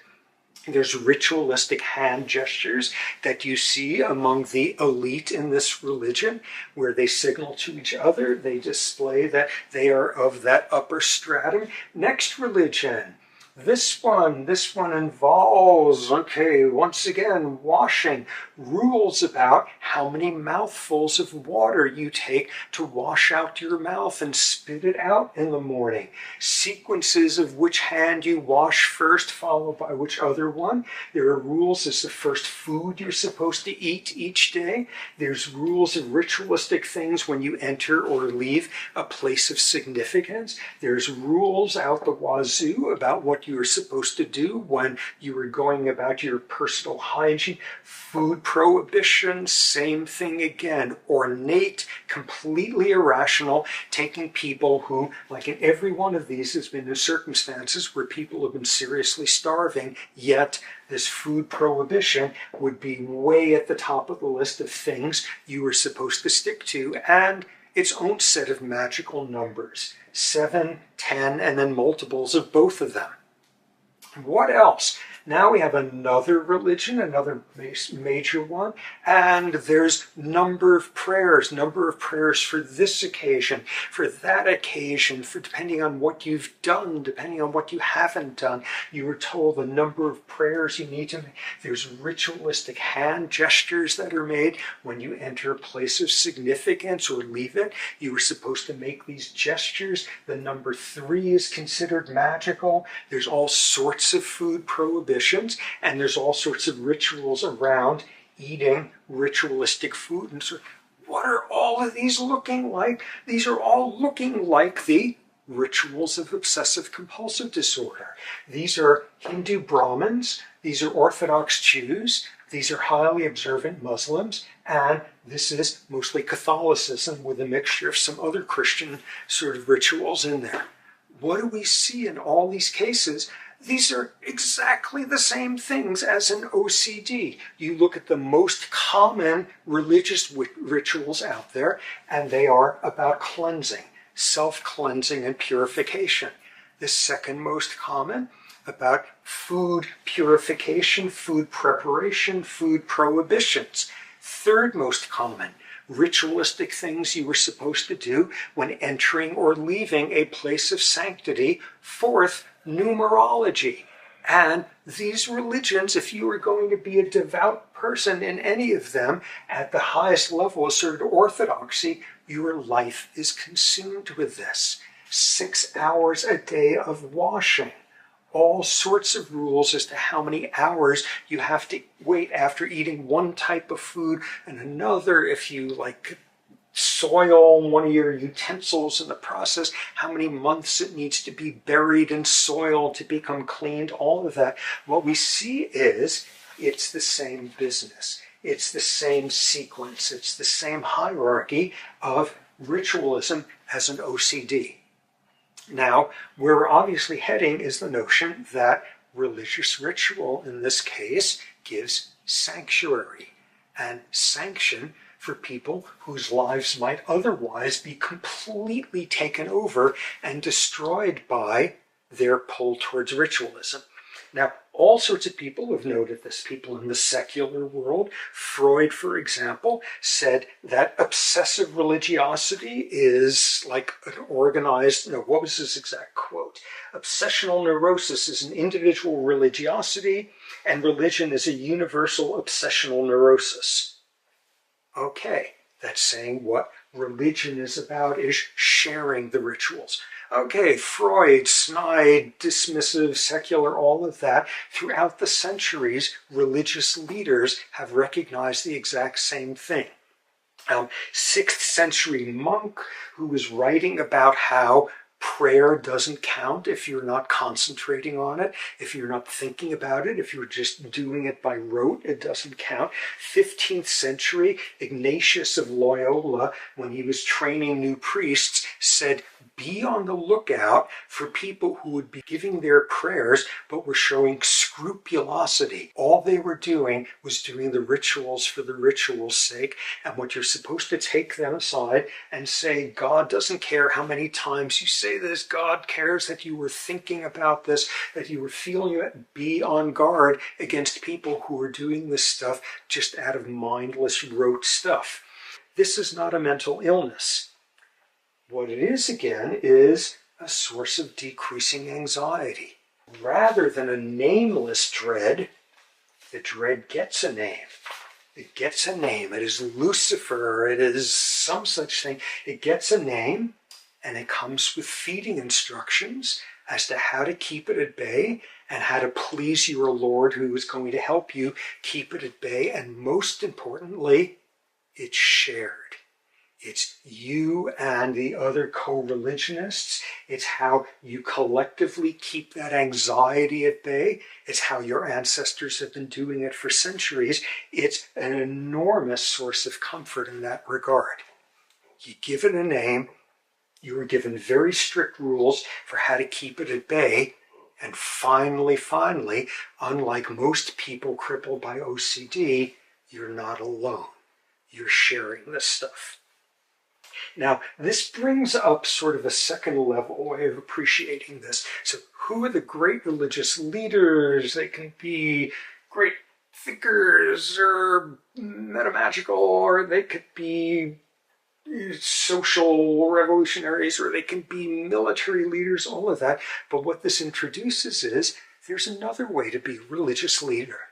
There's ritualistic hand gestures that you see among the elite in this religion, where they signal to each other. They display that they are of that upper stratum. Next religion, This one involves, okay, once again, washing. Rules about how many mouthfuls of water you take to wash out your mouth and spit it out in the morning. Sequences of which hand you wash first, followed by which other one. There are rules as the first food you're supposed to eat each day. There's rules of ritualistic things when you enter or leave a place of significance. There's rules out the wazoo about what you are supposed to do when you are going about your personal hygiene. Food prohibition, same thing again. Ornate, completely irrational, taking people who, like in every one of these, has been in circumstances where people have been seriously starving, yet this food prohibition would be way at the top of the list of things you are supposed to stick to, and its own set of magical numbers. 7, 10, and then multiples of both of them. What else? Now we have another religion, another major one, and there's number of prayers for this occasion, for that occasion, for depending on what you've done, depending on what you haven't done. You were told the number of prayers you need to make. There's ritualistic hand gestures that are made when you enter a place of significance or leave it. You were supposed to make these gestures. The number 3 is considered magical. There's all sorts of food prohibitions, and there's all sorts of rituals around eating ritualistic food. And so what are all of these looking like? These are all looking like the rituals of obsessive compulsive disorder. These are Hindu Brahmins, these are Orthodox Jews, these are highly observant Muslims, and this is mostly Catholicism with a mixture of some other Christian sort of rituals in there. What do we see in all these cases? These are exactly the same things as an OCD. You look at the most common religious rituals out there, and they are about cleansing, self-cleansing and purification. The second most common, about food purification, food preparation, food prohibitions. Third most common, ritualistic things you were supposed to do when entering or leaving a place of sanctity. Fourth, numerology. And these religions, if you were going to be a devout person in any of them, at the highest level of sort of orthodoxy, your life is consumed with this. 6 hours a day of washing. All sorts of rules as to how many hours you have to wait after eating one type of food and another. If you like soil one of your utensils in the process, how many months it needs to be buried in soil to become cleaned, all of that. What we see is it's the same business. It's the same sequence. It's the same hierarchy of ritualism as an OCD. Now, where we're obviously heading is the notion that religious ritual, in this case, gives sanctuary and sanction for people whose lives might otherwise be completely taken over and destroyed by their pull towards ritualism. Now, all sorts of people have noted this. People in the secular world, Freud, for example, said that obsessive religiosity is like an organized, what was his exact quote? Obsessional neurosis is an individual religiosity, and religion is a universal obsessional neurosis. Okay, that's saying what religion is about is sharing the rituals. Okay, Freud, snide, dismissive, secular, all of that. Throughout the centuries, religious leaders have recognized the exact same thing. 6th century monk who was writing about how prayer doesn't count if you're not concentrating on it, if you're not thinking about it, if you're just doing it by rote, it doesn't count. 15th century, Ignatius of Loyola, when he was training new priests, said, be on the lookout for people who would be giving their prayers but were showing scrupulosity. All they were doing was doing the rituals for the ritual's sake, and what you're supposed to take them aside and say, God doesn't care how many times you say this, God cares that you were thinking about this, that you were feeling it. Be on guard against people who are doing this stuff just out of mindless rote stuff. This is not a mental illness. What it is, again, is a source of decreasing anxiety. rather than a nameless dread, the dread gets a name. It gets a name. It is Lucifer. It is some such thing. It gets a name, and it comes with feeding instructions as to how to keep it at bay and how to please your Lord, who is going to help you keep it at bay. And most importantly, it's shared. It's you and the other co-religionists. It's how you collectively keep that anxiety at bay. It's how your ancestors have been doing it for centuries. It's an enormous source of comfort in that regard. You give it a name. You are given very strict rules for how to keep it at bay. And finally, unlike most people crippled by OCD, you're not alone. You're sharing this stuff. Now, this brings up sort of a second level way of appreciating this. So who are the great religious leaders? They can be great thinkers or metamagical, or they could be social revolutionaries, or they can be military leaders, all of that. But what this introduces is there's another way to be a religious leader,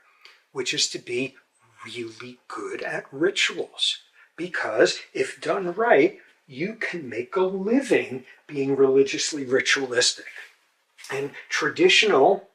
which is to be really good at rituals. Because if done right, you can make a living being religiously ritualistic. In traditional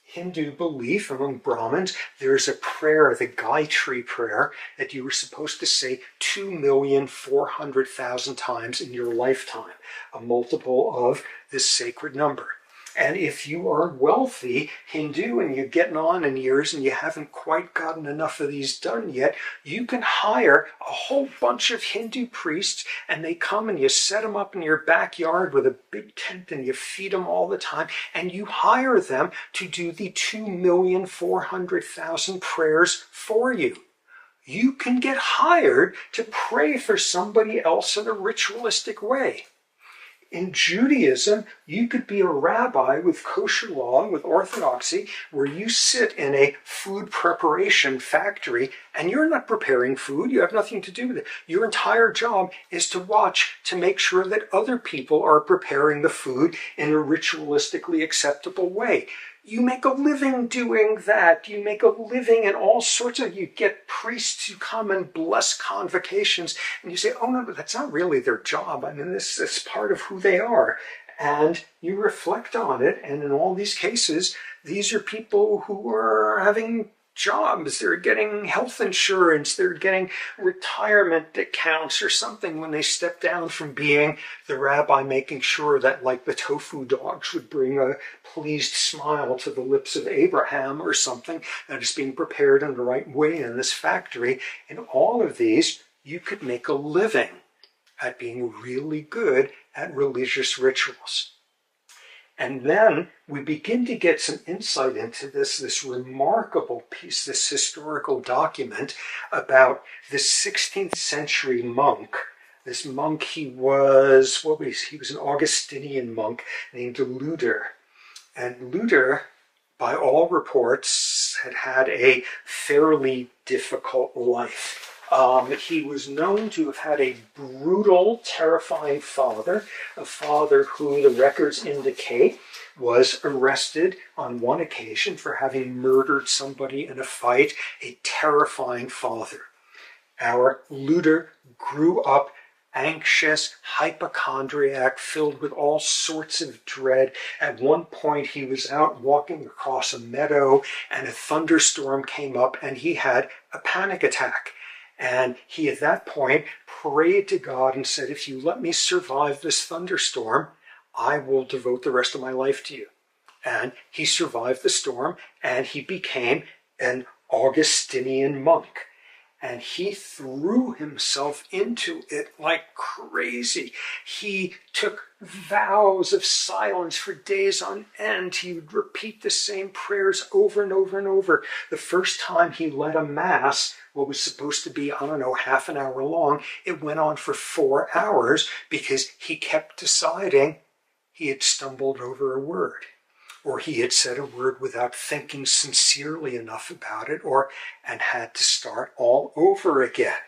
Hindu belief among Brahmins, there's a prayer, the Gayatri prayer, that you were supposed to say 2,400,000 times in your lifetime, a multiple of this sacred number. And if you are wealthy Hindu and you're getting on in years and you haven't quite gotten enough of these done yet, you can hire a whole bunch of Hindu priests, and they come and you set them up in your backyard with a big tent and you feed them all the time, and you hire them to do the 2,400,000 prayers for you. You can get hired to pray for somebody else in a ritualistic way. In Judaism, you could be a rabbi with kosher law, with orthodoxy, where you sit in a food preparation factory and you're not preparing food. You have nothing to do with it. Your entire job is to watch to make sure that other people are preparing the food in a ritualistically acceptable way. You make a living doing that. You make a living in all sorts of, you get priests who come and bless convocations, and you say, oh no, but that's not really their job. I mean, this is part of who they are. And you reflect on it, and in all these cases, these are people who are having jobs, they're getting health insurance, they're getting retirement accounts or something when they step down from being the rabbi making sure that, like, the tofu dogs would bring a pleased smile to the lips of Abraham or something, that is being prepared in the right way in this factory. In all of these, you could make a living at being really good at religious rituals. And then we begin to get some insight into this remarkable piece, this historical document about this 16th century monk. This monk, he was an Augustinian monk named Luther. And Luther, by all reports, had had a fairly difficult life. He was known to have had a brutal, terrifying father, a father who the records indicate was arrested on one occasion for having murdered somebody in a fight, a terrifying father. Our Luther grew up anxious, hypochondriac, filled with all sorts of dread. At one point, he was out walking across a meadow, and a thunderstorm came up, and he had a panic attack. And he, at that point, prayed to God and said, if you let me survive this thunderstorm, I will devote the rest of my life to you. And he survived the storm, and he became an Augustinian monk. And he threw himself into it like crazy. He took vows of silence for days on end. He would repeat the same prayers over and over and over. The first time he led a mass, what was supposed to be, half an hour long, it went on for 4 hours because he kept deciding he had stumbled over a word, or he had said a word without thinking sincerely enough about it, and had to start all over again.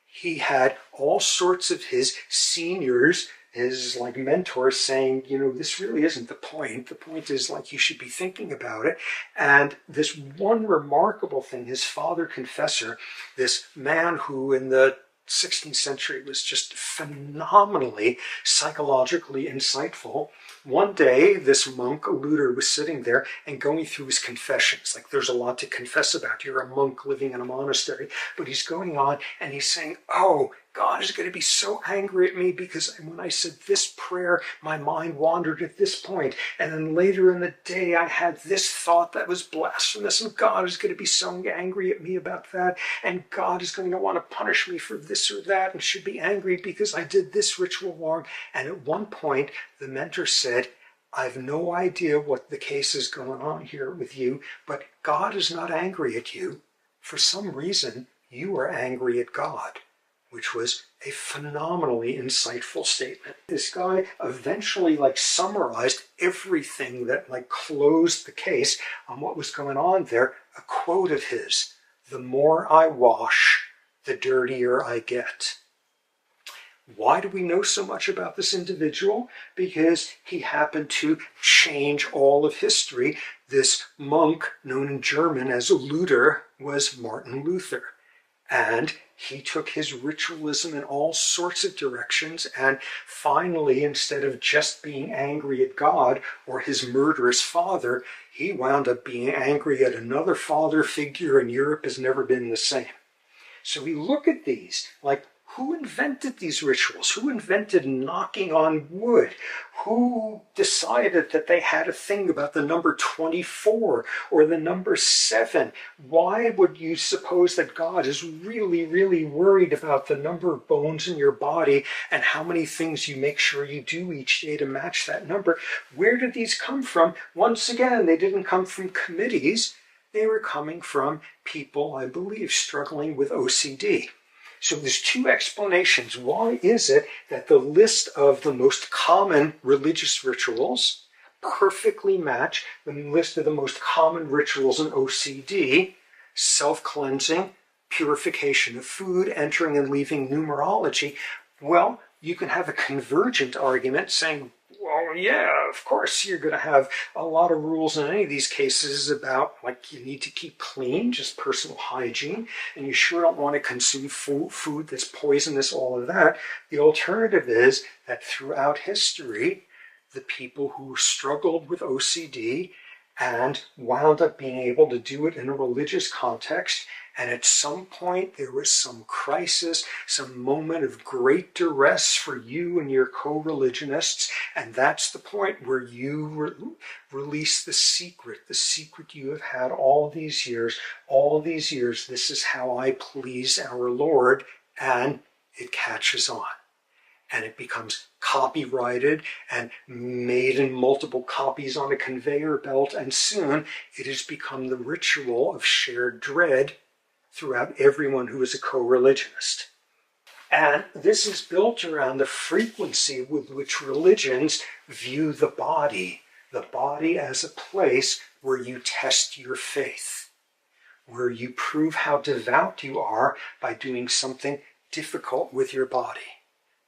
He had all sorts of his seniors, his like mentor saying, this really isn't the point. The point is like you should be thinking about it. And this one remarkable thing, his father confessor, this man who in the 16th century was just phenomenally psychologically insightful. One day, this monk, Luther, was sitting there and going through his confessions. Like, there's a lot to confess about. You're a monk living in a monastery. But he's going on and he's saying, oh, God is going to be so angry at me because when I said this prayer, my mind wandered at this point. And then later in the day, I had this thought that was blasphemous. And God is going to be so angry at me about that. And God is going to want to punish me for this or that and should be angry because I did this ritual wrong. And at one point, the mentor said, I've no idea what the case is going on here with you, but God is not angry at you. For some reason, you are angry at God, which was a phenomenally insightful statement. This guy eventually summarized everything that closed the case on what was going on there. A quote of his, "The more I wash, the dirtier I get." Why do we know so much about this individual? Because he happened to change all of history. This monk, known in German as Luther, was Martin Luther. And he took his ritualism in all sorts of directions, and finally, instead of just being angry at God or his murderous father, he wound up being angry at another father figure, and Europe has never been the same. So we look at these, who invented these rituals? Who invented knocking on wood? Who decided that they had a thing about the number 24 or the number 7? Why would you suppose that God is really, really worried about the number of bones in your body and how many things you make sure you do each day to match that number? Where did these come from? Once again, they didn't come from committees. They were coming from people, I believe, struggling with OCD. So there's two explanations. Why is it that the list of the most common religious rituals perfectly match the list of the most common rituals in OCD? Self-cleansing, purification of food, entering and leaving numerology. Well, you can have a convergent argument saying, well, yeah, of course you're going to have a lot of rules in any of these cases about, you need to keep clean, just personal hygiene, and you sure don't want to consume food that's poisonous, all of that. The alternative is that throughout history, the people who struggled with OCD and wound up being able to do it in a religious context, and at some point there was some crisis, some moment of great duress for you and your co-religionists, and that's the point where you release the secret you have had all these years. This is how I please our Lord, and it catches on. And it becomes copyrighted and made in multiple copies on a conveyor belt, and soon it has become the ritual of shared dread throughout everyone who is a co-religionist. And this is built around the frequency with which religions view the body as a place where you test your faith, where you prove how devout you are by doing something difficult with your body,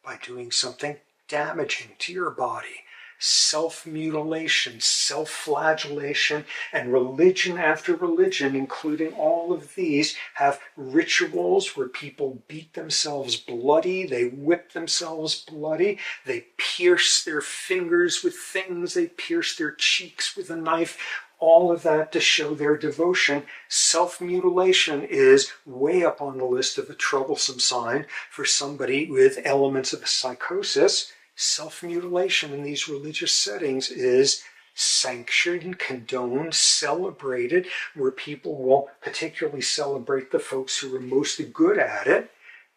by doing something damaging to your body. Self-mutilation, self-flagellation, and religion after religion, including all of these, have rituals where people beat themselves bloody, they whip themselves bloody, they pierce their fingers with things, they pierce their cheeks with a knife, all of that to show their devotion. Self-mutilation is way up on the list of a troublesome sign for somebody with elements of a psychosis. Self-mutilation in these religious settings is sanctioned, condoned, celebrated, where people will particularly celebrate the folks who are most good at it.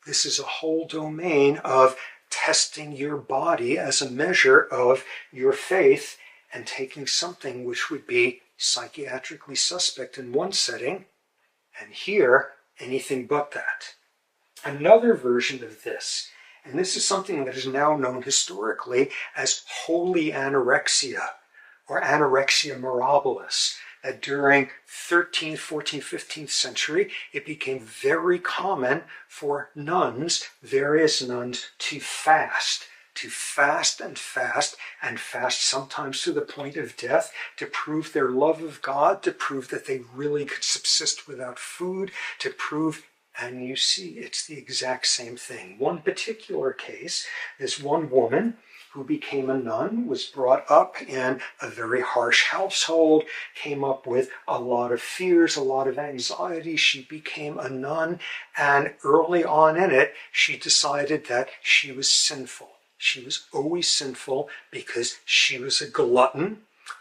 This is a whole domain of testing your body as a measure of your faith and taking something which would be psychiatrically suspect in one setting, and here, anything but that. Another version of this, and this is something that is now known historically as holy anorexia, or anorexia mirabilis, that during 13th, 14th, 15th century, it became very common for nuns, various nuns, to fast to fast and fast and fast, sometimes to the point of death, to prove their love of God, to prove that they really could subsist without food, to prove. And you see, it's the exact same thing. One particular case, this one woman who became a nun, was brought up in a very harsh household, came up with a lot of fears, a lot of anxiety. She became a nun, and early on in it, she decided that she was sinful. She was always sinful because she was a glutton.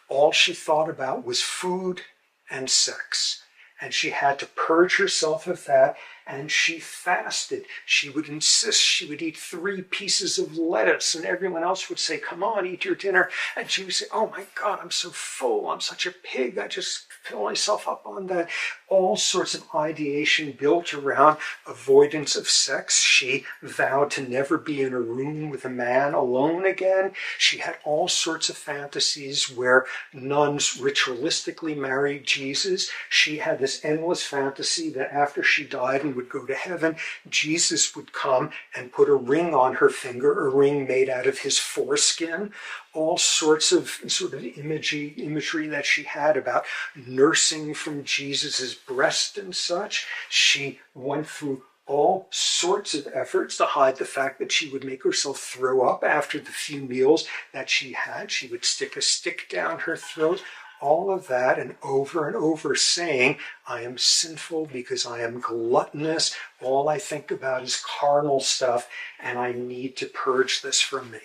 All she thought about was food and sex. And she had to purge herself of that, and she fasted. She would insist she would eat 3 pieces of lettuce, and everyone else would say, come on, eat your dinner. And she would say, oh my God, I'm so full. I'm such a pig. I just fill myself up on that. All sorts of ideation built around avoidance of sex. She vowed to never be in a room with a man alone again. She had all sorts of fantasies where nuns ritualistically married Jesus. She had this endless fantasy that after she died and would go to heaven, Jesus would come and put a ring on her finger, a ring made out of his foreskin. All sorts of sort of imagery that she had about nursing from Jesus's breast and such. She went through all sorts of efforts to hide the fact that she would make herself throw up after the few meals that she had. She would stick a stick down her throat. All of that, and over saying, I am sinful because I am gluttonous. All I think about is carnal stuff, and I need to purge this from me.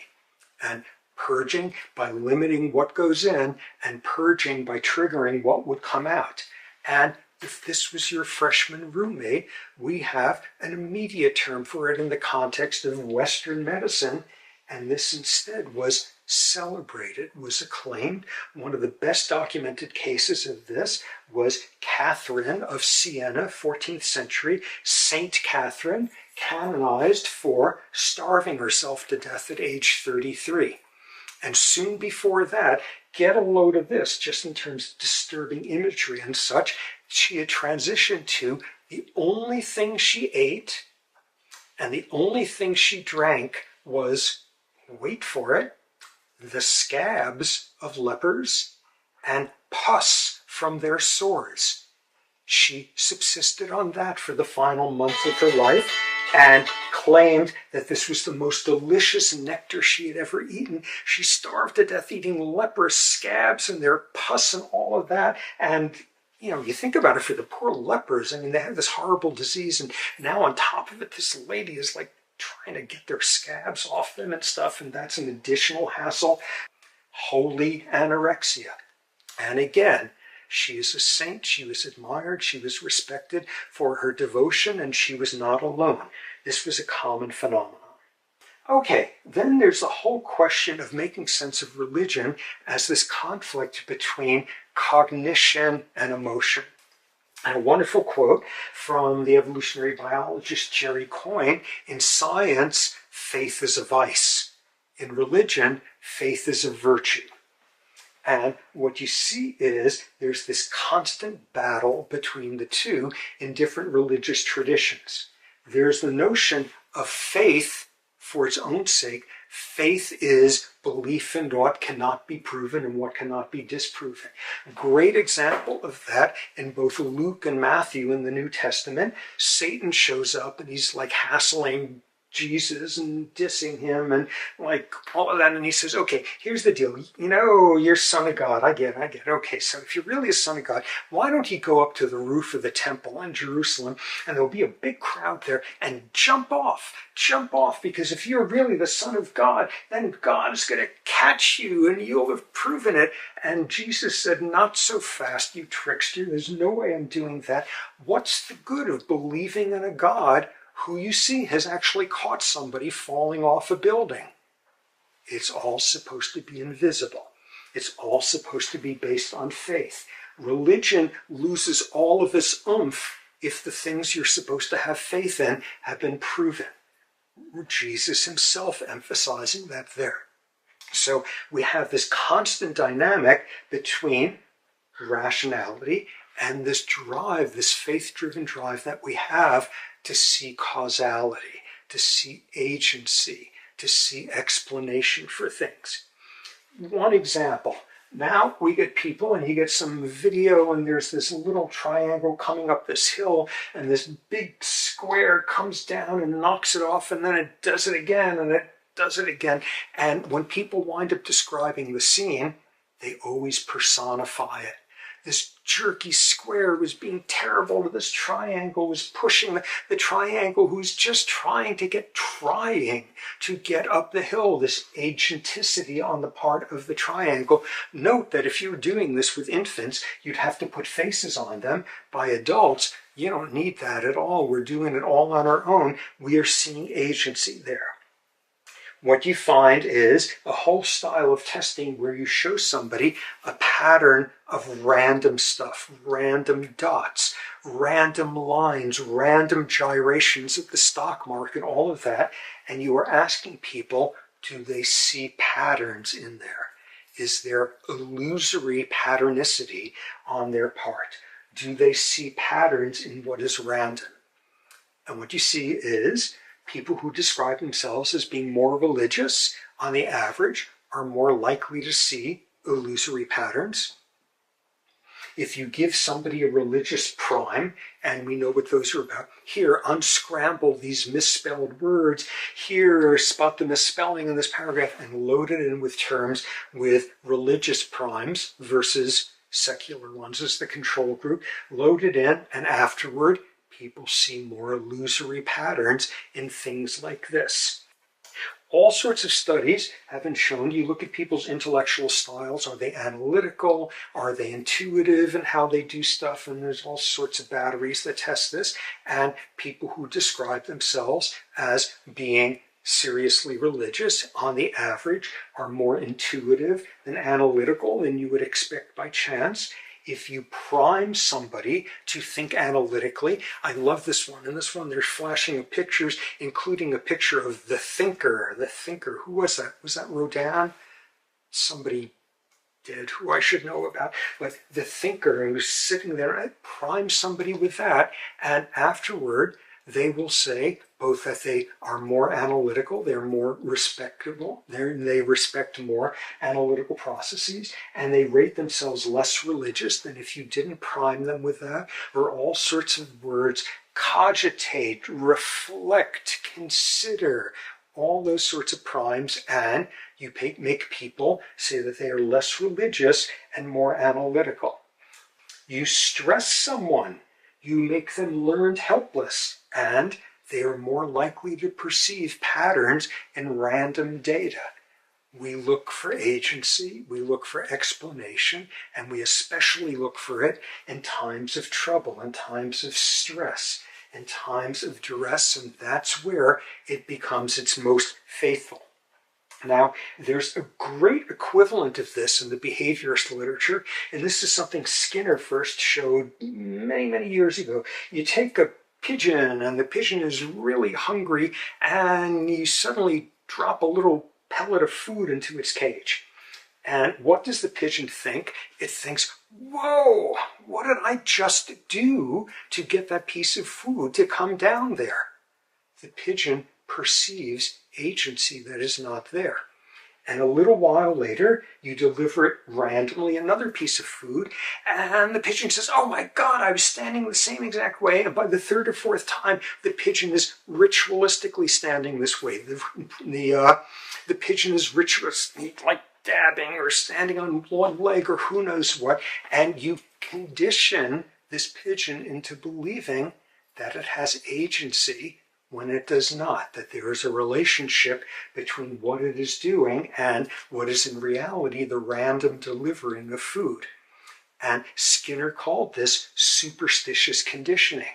And purging by limiting what goes in, and purging by triggering what would come out. And if this was your freshman roommate, we have an immediate term for it in the context of Western medicine, and this instead was celebrated, was acclaimed. One of the best documented cases of this was Catherine of Siena, 14th century, Saint Catherine, canonized for starving herself to death at age 33. And soon before that, get a load of this, just in terms of disturbing imagery and such, she had transitioned to the only thing she ate and the only thing she drank was, wait for it, the scabs of lepers and pus from their sores. She subsisted on that for the final month of her life and claimed that this was the most delicious nectar she had ever eaten. She starved to death eating leper scabs and their pus and all of that. And, you know, you think about it, for the poor lepers, I mean, they have this horrible disease, and now on top of it, this lady is like trying to get their scabs off them and stuff, and that's an additional hassle. Holy anorexia. And again, she is a saint, she was admired, she was respected for her devotion, and she was not alone. This was a common phenomenon. Okay, then there's the whole question of making sense of religion as this conflict between cognition and emotion. And a wonderful quote from the evolutionary biologist Jerry Coyne: in science, faith is a vice. In religion, faith is a virtue. And what you see is there's this constant battle between the two in different religious traditions. There's the notion of faith for its own sake. Faith is belief in what cannot be proven and what cannot be disproven. A great example of that in both Luke and Matthew in the New Testament. Satan shows up and he's like hassling Jesus and dissing him and like all of that, and he says, okay, here's the deal, you know, you're son of God, I get it, okay, so if you're really a son of God, why don't you go up to the roof of the temple in Jerusalem, and there'll be a big crowd there, and jump off, because if you're really the son of God, then God is going to catch you and you'll have proven it. And Jesus said, not so fast, you trickster, there's no way I'm doing that. What's the good of believing in a God who you see has actually caught somebody falling off a building? It's all supposed to be invisible. It's all supposed to be based on faith. Religion loses all of its oomph if the things you're supposed to have faith in have been proven. Jesus himself emphasizing that there. So we have this constant dynamic between rationality and this drive, this faith-driven drive that we have to see causality, to see agency, to see explanation for things. One example. Now we get people and you get some video and there's this little triangle coming up this hill and this big square comes down and knocks it off and then it does it again and it does it again. And when people wind up describing the scene, they always personify it. This jerky square was being terrible to this triangle, was pushing the triangle who's just trying to get up the hill, this agenticity on the part of the triangle. Note that if you were doing this with infants, you'd have to put faces on them. By adults, you don't need that at all. We're doing it all on our own. We are seeing agency there. What you find is a whole style of testing where you show somebody a pattern of random stuff, random dots, random lines, random gyrations of the stock market, all of that, and you are asking people, do they see patterns in there? Is there illusory patternicity on their part? Do they see patterns in what is random? And what you see is people who describe themselves as being more religious, on the average, are more likely to see illusory patterns. If you give somebody a religious prime, and we know what those are about, here, unscramble these misspelled words, here, spot the misspelling in this paragraph, and load it in with terms with religious primes versus secular ones as the control group, load it in, and afterward, people see more illusory patterns in things like this. All sorts of studies have been shown. You look at people's intellectual styles. Are they analytical? Are they intuitive in how they do stuff? And there's all sorts of batteries that test this. And people who describe themselves as being seriously religious, on the average, are more intuitive than analytical than you would expect by chance. If you prime somebody to think analytically, I love this one. In this one, they're flashing of pictures, including a picture of the thinker. The thinker, who was that? Was that Rodin? Somebody dead who I should know about. But the thinker who's sitting there, I prime somebody with that, and afterward, they will say both that they are more analytical, they're more respectable, they respect more analytical processes, and they rate themselves less religious than if you didn't prime them with that, or all sorts of words, cogitate, reflect, consider, all those sorts of primes, and you make people say that they are less religious and more analytical. You stress someone, you make them learned helpless, and they are more likely to perceive patterns in random data. We look for agency, we look for explanation, and we especially look for it in times of trouble, in times of stress, in times of duress, and that's where it becomes its most faithful. Now, there's a great equivalent of this in the behaviorist literature, and this is something Skinner first showed many, many years ago. You take a pigeon, and the pigeon is really hungry, and you suddenly drop a little pellet of food into its cage. And what does the pigeon think? It thinks, whoa, what did I just do to get that piece of food to come down there? The pigeon perceives agency that is not there. And a little while later, you deliver it randomly another piece of food, and the pigeon says, oh my God, I was standing the same exact way. And by the third or fourth time, the pigeon is ritualistically standing this way. The pigeon is ritualistic, like dabbing or standing on one leg or who knows what, and you condition this pigeon into believing that it has agency when it does not, that there is a relationship between what it is doing and what is in reality the random delivering of food. And Skinner called this superstitious conditioning.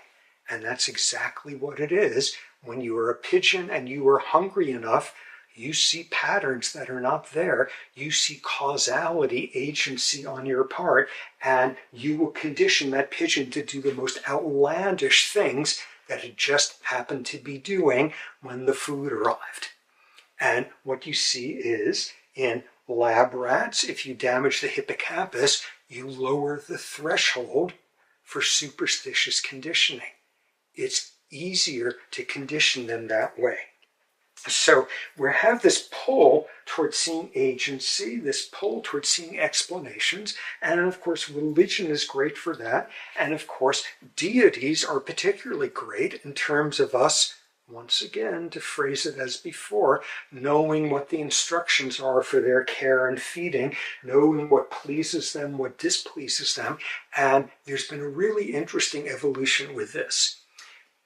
And that's exactly what it is. When you are a pigeon and you are hungry enough, you see patterns that are not there. You see causality, agency on your part, and you will condition that pigeon to do the most outlandish things that it just happened to be doing when the food arrived. And what you see is, in lab rats, if you damage the hippocampus, you lower the threshold for superstitious conditioning. It's easier to condition them that way. So we have this pull towards seeing agency, this pull towards seeing explanations, and of course religion is great for that, and of course deities are particularly great in terms of us, once again, to phrase it as before, knowing what the instructions are for their care and feeding, knowing what pleases them, what displeases them, and there's been a really interesting evolution with this.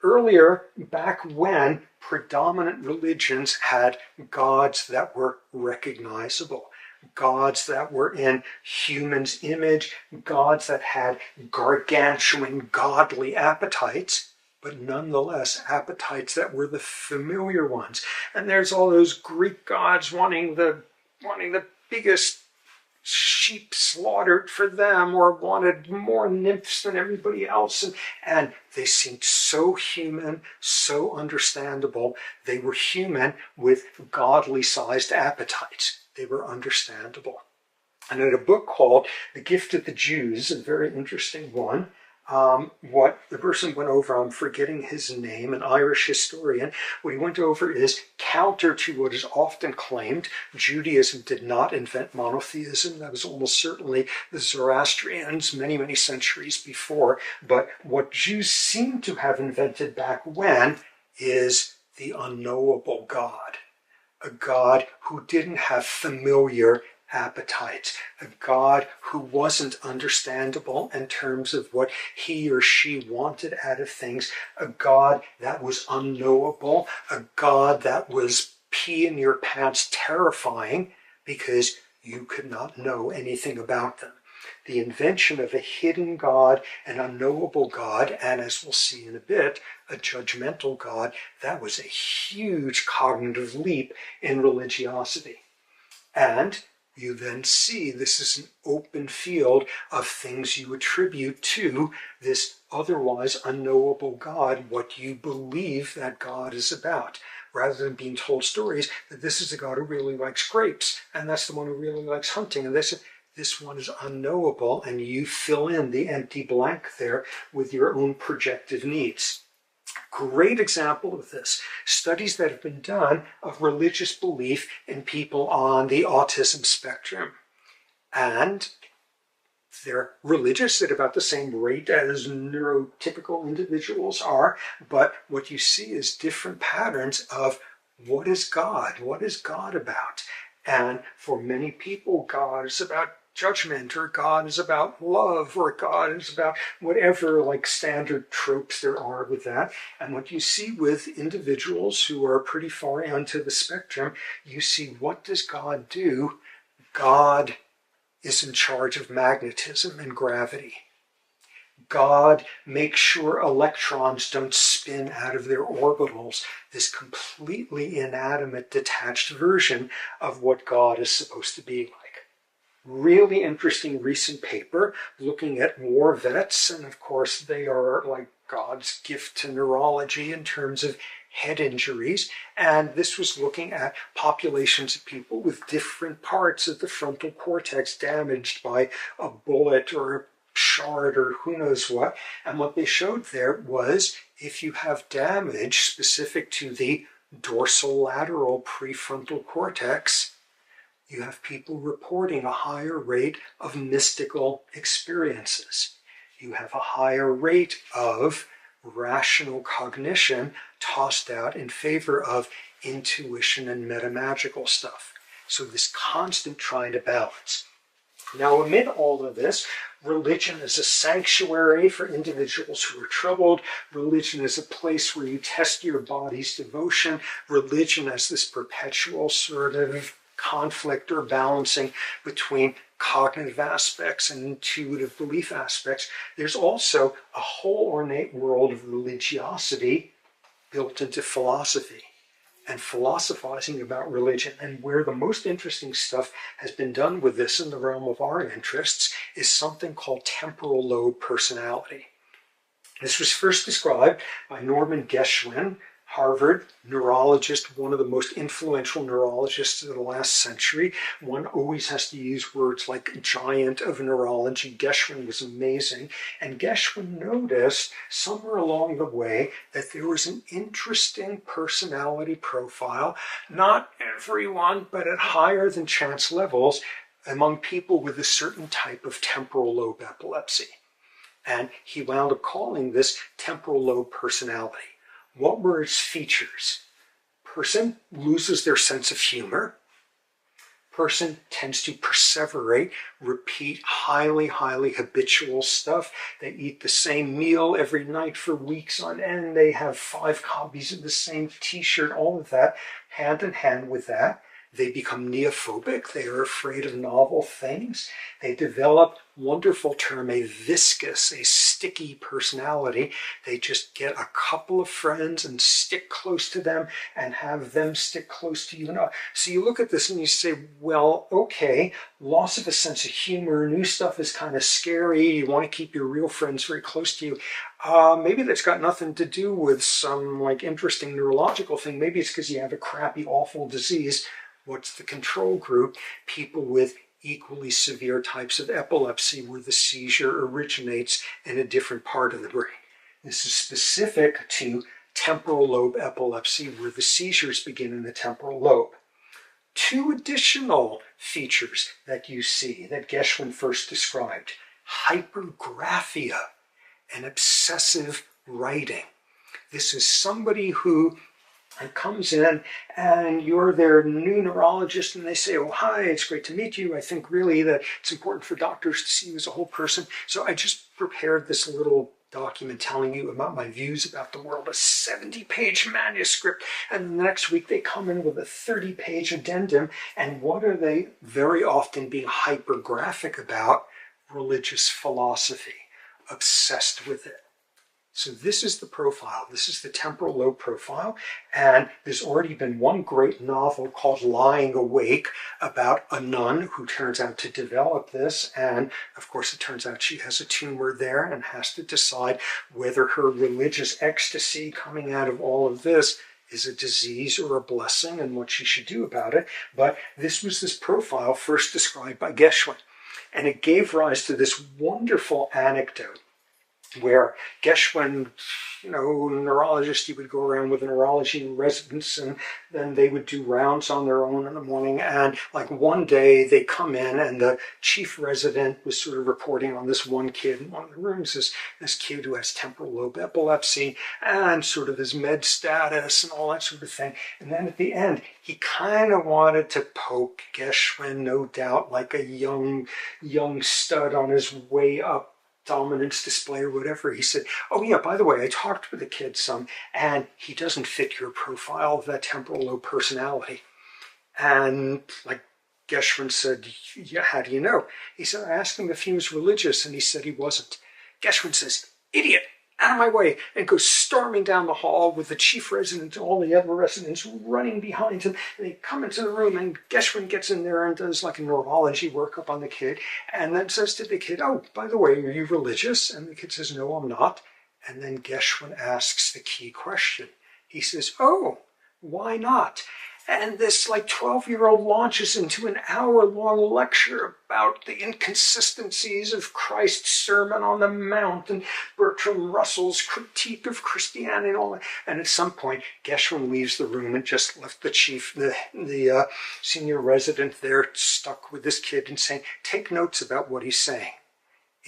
Earlier, back when predominant religions had gods that were recognizable, gods that were in humans' image, gods that had gargantuan godly appetites, but nonetheless appetites that were the familiar ones. And there's all those Greek gods wanting the biggest sheep slaughtered for them, or wanted more nymphs than everybody else, and they seemed so human, so understandable. They were human with godly sized appetites. They were understandable. And in a book called The Gift of the Jews, a very interesting one, what the person went over, I'm forgetting his name, an Irish historian, what he went over is counter to what is often claimed. Judaism did not invent monotheism. That was almost certainly the Zoroastrians many, many centuries before. But what Jews seem to have invented back when is the unknowable God. A God who didn't have familiar appetites, a God who wasn't understandable in terms of what he or she wanted out of things, a God that was unknowable, a God that was pee in your pants terrifying because you could not know anything about them. The invention of a hidden God, an unknowable God, and as we'll see in a bit, a judgmental God, that was a huge cognitive leap in religiosity. And you then see this is an open field of things you attribute to this otherwise unknowable God, what you believe that God is about, rather than being told stories that this is the God who really likes grapes, and that's the one who really likes hunting, and this one is unknowable, and you fill in the empty blank there with your own projective needs. Great example of this, studies that have been done of religious belief in people on the autism spectrum. And they're religious at about the same rate as neurotypical individuals are, but what you see is different patterns of what is God? What is God about? And for many people, God is about judgment, or God is about love, or God is about whatever like standard tropes there are with that. And what you see with individuals who are pretty far onto the spectrum, you see, what does God do? God is in charge of magnetism and gravity. God makes sure electrons don't spin out of their orbitals, this completely inanimate, detached version of what God is supposed to be like. Really interesting recent paper looking at war vets, and of course they are like God's gift to neurology in terms of head injuries, and this was looking at populations of people with different parts of the frontal cortex damaged by a bullet or a shard or who knows what, and what they showed there was if you have damage specific to the dorsolateral prefrontal cortex, you have people reporting a higher rate of mystical experiences. You have a higher rate of rational cognition tossed out in favor of intuition and metamagical stuff. So this constant trying to balance. Now, amid all of this, religion is a sanctuary for individuals who are troubled. Religion is a place where you test your body's devotion. Religion as this perpetual sort of conflict or balancing between cognitive aspects and intuitive belief aspects. There's also a whole ornate world of religiosity built into philosophy and philosophizing about religion. And where the most interesting stuff has been done with this in the realm of our interests is something called temporal lobe personality. This was first described by Norman Geschwin, Harvard neurologist, one of the most influential neurologists of the last century. One always has to use words like giant of neurology. Geschwin was amazing. And Geschwin noticed somewhere along the way that there was an interesting personality profile, not everyone, but at higher than chance levels, among people with a certain type of temporal lobe epilepsy. And he wound up calling this temporal lobe personality. What were its features? Person loses their sense of humor. Person tends to perseverate, repeat highly habitual stuff. They eat the same meal every night for weeks on end. They have 5 copies of the same t-shirt, all of that. Hand in hand with that, they become neophobic. They are afraid of novel things. They develop, wonderful term, a viscous, a sticky personality. They just get a couple of friends and stick close to them and have them stick close to you. So you look at this and you say, well, okay, loss of a sense of humor, new stuff is kind of scary. You want to keep your real friends very close to you. Maybe that's got nothing to do with some interesting neurological thing. Maybe it's because you have a crappy, awful disease. What's the control group? People with equally severe types of epilepsy where the seizure originates in a different part of the brain. This is specific to temporal lobe epilepsy where the seizures begin in the temporal lobe. 2 additional features that you see that Geschwin first described: hypergraphia and obsessive writing. This is somebody who comes in and you're their new neurologist and they say, oh, hi, it's great to meet you. I think really that it's important for doctors to see you as a whole person. So I just prepared this little document telling you about my views about the world, a 70-page manuscript. And the next week they come in with a 30-page addendum. And what are they very often being hypergraphic about? Religious philosophy, obsessed with it. So this is the profile. This is the temporal lobe profile. And there's already been one great novel called Lying Awake about a nun who turns out to develop this. And of course, it turns out she has a tumor there and has to decide whether her religious ecstasy coming out of all of this is a disease or a blessing and what she should do about it. But this was this profile first described by Geschwin. And it gave rise to this wonderful anecdote where Geschwin, neurologist, he would go around with neurology residents and then they would do rounds on their own in the morning. And one day they come in and the chief resident was sort of reporting on this one kid in one of the rooms, this kid who has temporal lobe epilepsy and sort of his med status and all that sort of thing. And then at the end, he kind of wanted to poke Geschwin, no doubt, like a young stud on his way up dominance display or whatever. He said, oh yeah, by the way, I talked with the kid some, and he doesn't fit your profile of that temporal lobe personality. And Geschwin said, yeah, how do you know? He said, I asked him if he was religious, and he said he wasn't. Geschwin says, idiot, out of my way, and goes storming down the hall with the chief resident and all the other residents running behind him. And they come into the room, and Geschwin gets in there and does a neurology workup on the kid, and then says to the kid, oh, by the way, are you religious? And the kid says, no, I'm not. And then Geschwin asks the key question. He says, oh, why not? And this 12-year-old launches into an hour-long lecture about the inconsistencies of Christ's Sermon on the Mount and Bertrand Russell's critique of Christianity and all that. And at some point, Geschwin leaves the room and just left the chief, the senior resident there stuck with this kid and saying, take notes about what he's saying.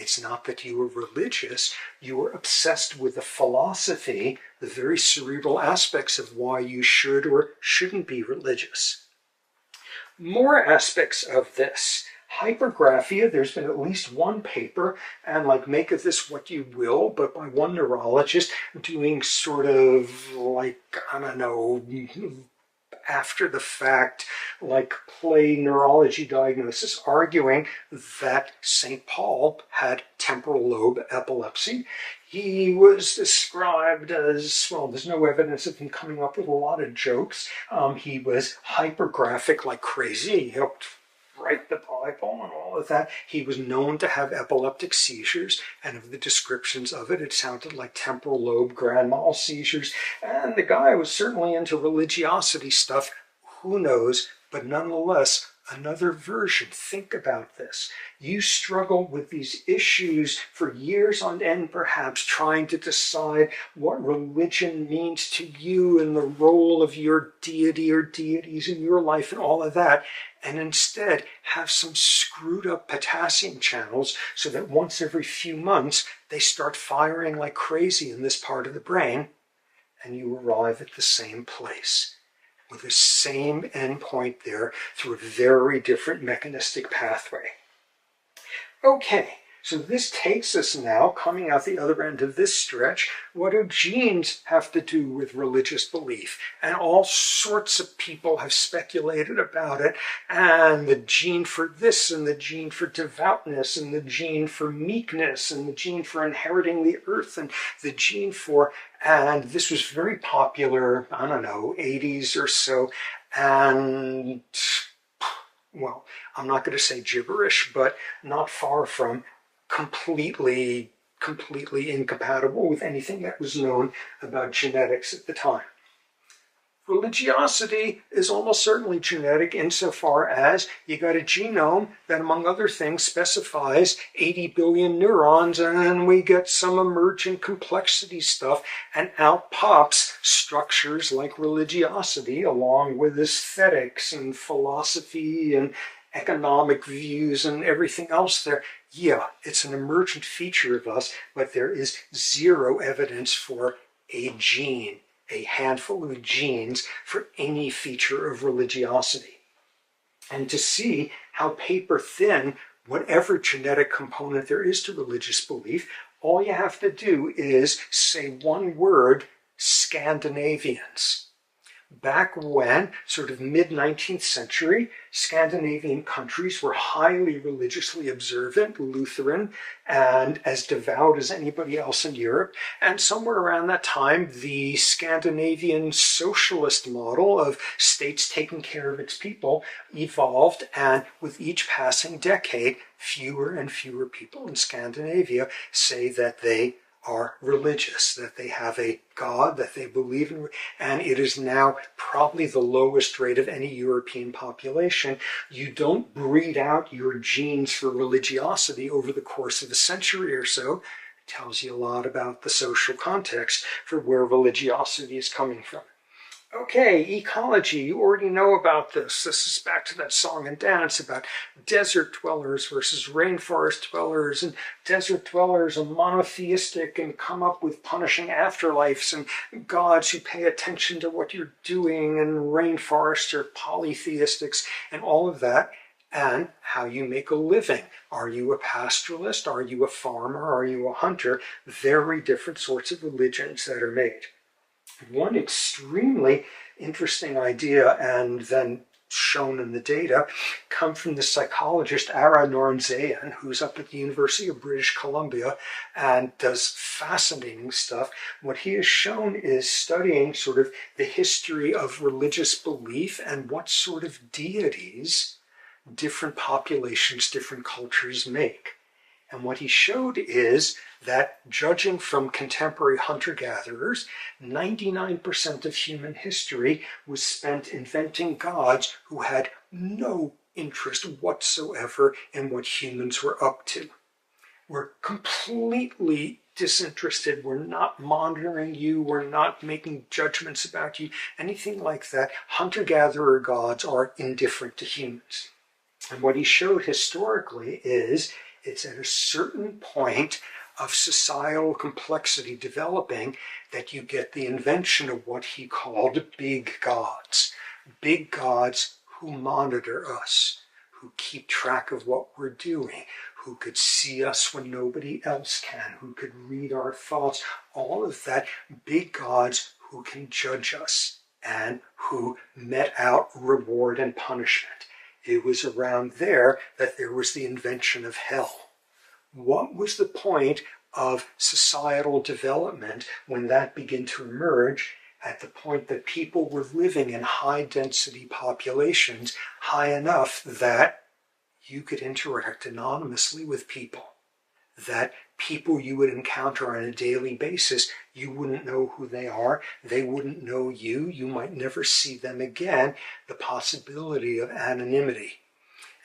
It's not that you were religious, you were obsessed with the philosophy, the very cerebral aspects of why you should or shouldn't be religious. More aspects of this. Hypergraphia, there's been at least one paper, and make of this what you will, but by one neurologist doing sort of after the fact, play neurology diagnosis, arguing that St. Paul had temporal lobe epilepsy. He was described as, there's no evidence of him coming up with a lot of jokes. He was hypergraphic like crazy. He helped write the Bible and all of that. He was known to have epileptic seizures, and of the descriptions of it, it sounded like temporal lobe grand mal seizures. And the guy was certainly into religiosity stuff. Who knows? But nonetheless, another version. Think about this. You struggled with these issues for years on end, perhaps, trying to decide what religion means to you and the role of your deity or deities in your life and all of that, and instead have some screwed up potassium channels so that once every few months they start firing like crazy in this part of the brain, and you arrive at the same place, with the same endpoint there through a very different mechanistic pathway. Okay, so this takes us now, coming out the other end of this stretch, what do genes have to do with religious belief? And all sorts of people have speculated about it, and the gene for this, and the gene for devoutness, and the gene for meekness, and the gene for inheriting the earth, and the gene for, and this was very popular, I don't know, 80s or so, and well, I'm not going to say gibberish, but not far from completely incompatible with anything that was known about genetics at the time. Religiosity is almost certainly genetic insofar as you got a genome that, among other things, specifies 80 billion neurons, and we get some emergent complexity stuff, and out pops structures like religiosity, along with aesthetics and philosophy and economic views and everything else there. Yeah, it's an emergent feature of us, but there is zero evidence for a gene, a handful of genes for any feature of religiosity. And to see how paper thin whatever genetic component there is to religious belief, all you have to do is say one word: Scandinavians. Back when, sort of mid-19th century, Scandinavian countries were highly religiously observant, Lutheran, and as devout as anybody else in Europe. And somewhere around that time, the Scandinavian socialist model of states taking care of its people evolved, and with each passing decade, fewer and fewer people in Scandinavia say that they are religious, that they have a God, that they believe in, and it is now probably the lowest rate of any European population. You don't breed out your genes for religiosity over the course of a century or so. It tells you a lot about the social context for where religiosity is coming from. Okay, ecology, you already know about this. This is back to that song and dance about desert dwellers versus rainforest dwellers, and desert dwellers are monotheistic and come up with punishing afterlives and gods who pay attention to what you're doing, and rainforests are polytheistics and all of that, and how you make a living. Are you a pastoralist? Are you a farmer? Are you a hunter? Very different sorts of religions that are made. One extremely interesting idea, and then shown in the data, come from the psychologist Ara Norenzayan, who's up at the University of British Columbia and does fascinating stuff. What he has shown is studying sort of the history of religious belief and what sort of deities different populations, different cultures make. And what he showed is that, judging from contemporary hunter-gatherers, 99% of human history was spent inventing gods who had no interest whatsoever in what humans were up to. We're completely disinterested. We're not monitoring you. We're not making judgments about you, anything like that. Hunter-gatherer gods are indifferent to humans. And what he showed historically is it's at a certain point of societal complexity developing that you get the invention of what he called big gods. Big gods who monitor us, who keep track of what we're doing, who could see us when nobody else can, who could read our thoughts, all of that. Big gods who can judge us and who met out reward and punishment. It was around there that there was the invention of hell. What was the point of societal development when that began to emerge? At the point that people were living in high-density populations, high enough that you could interact anonymously with people. That people you would encounter on a daily basis, you wouldn't know who they are, they wouldn't know you, you might never see them again, the possibility of anonymity.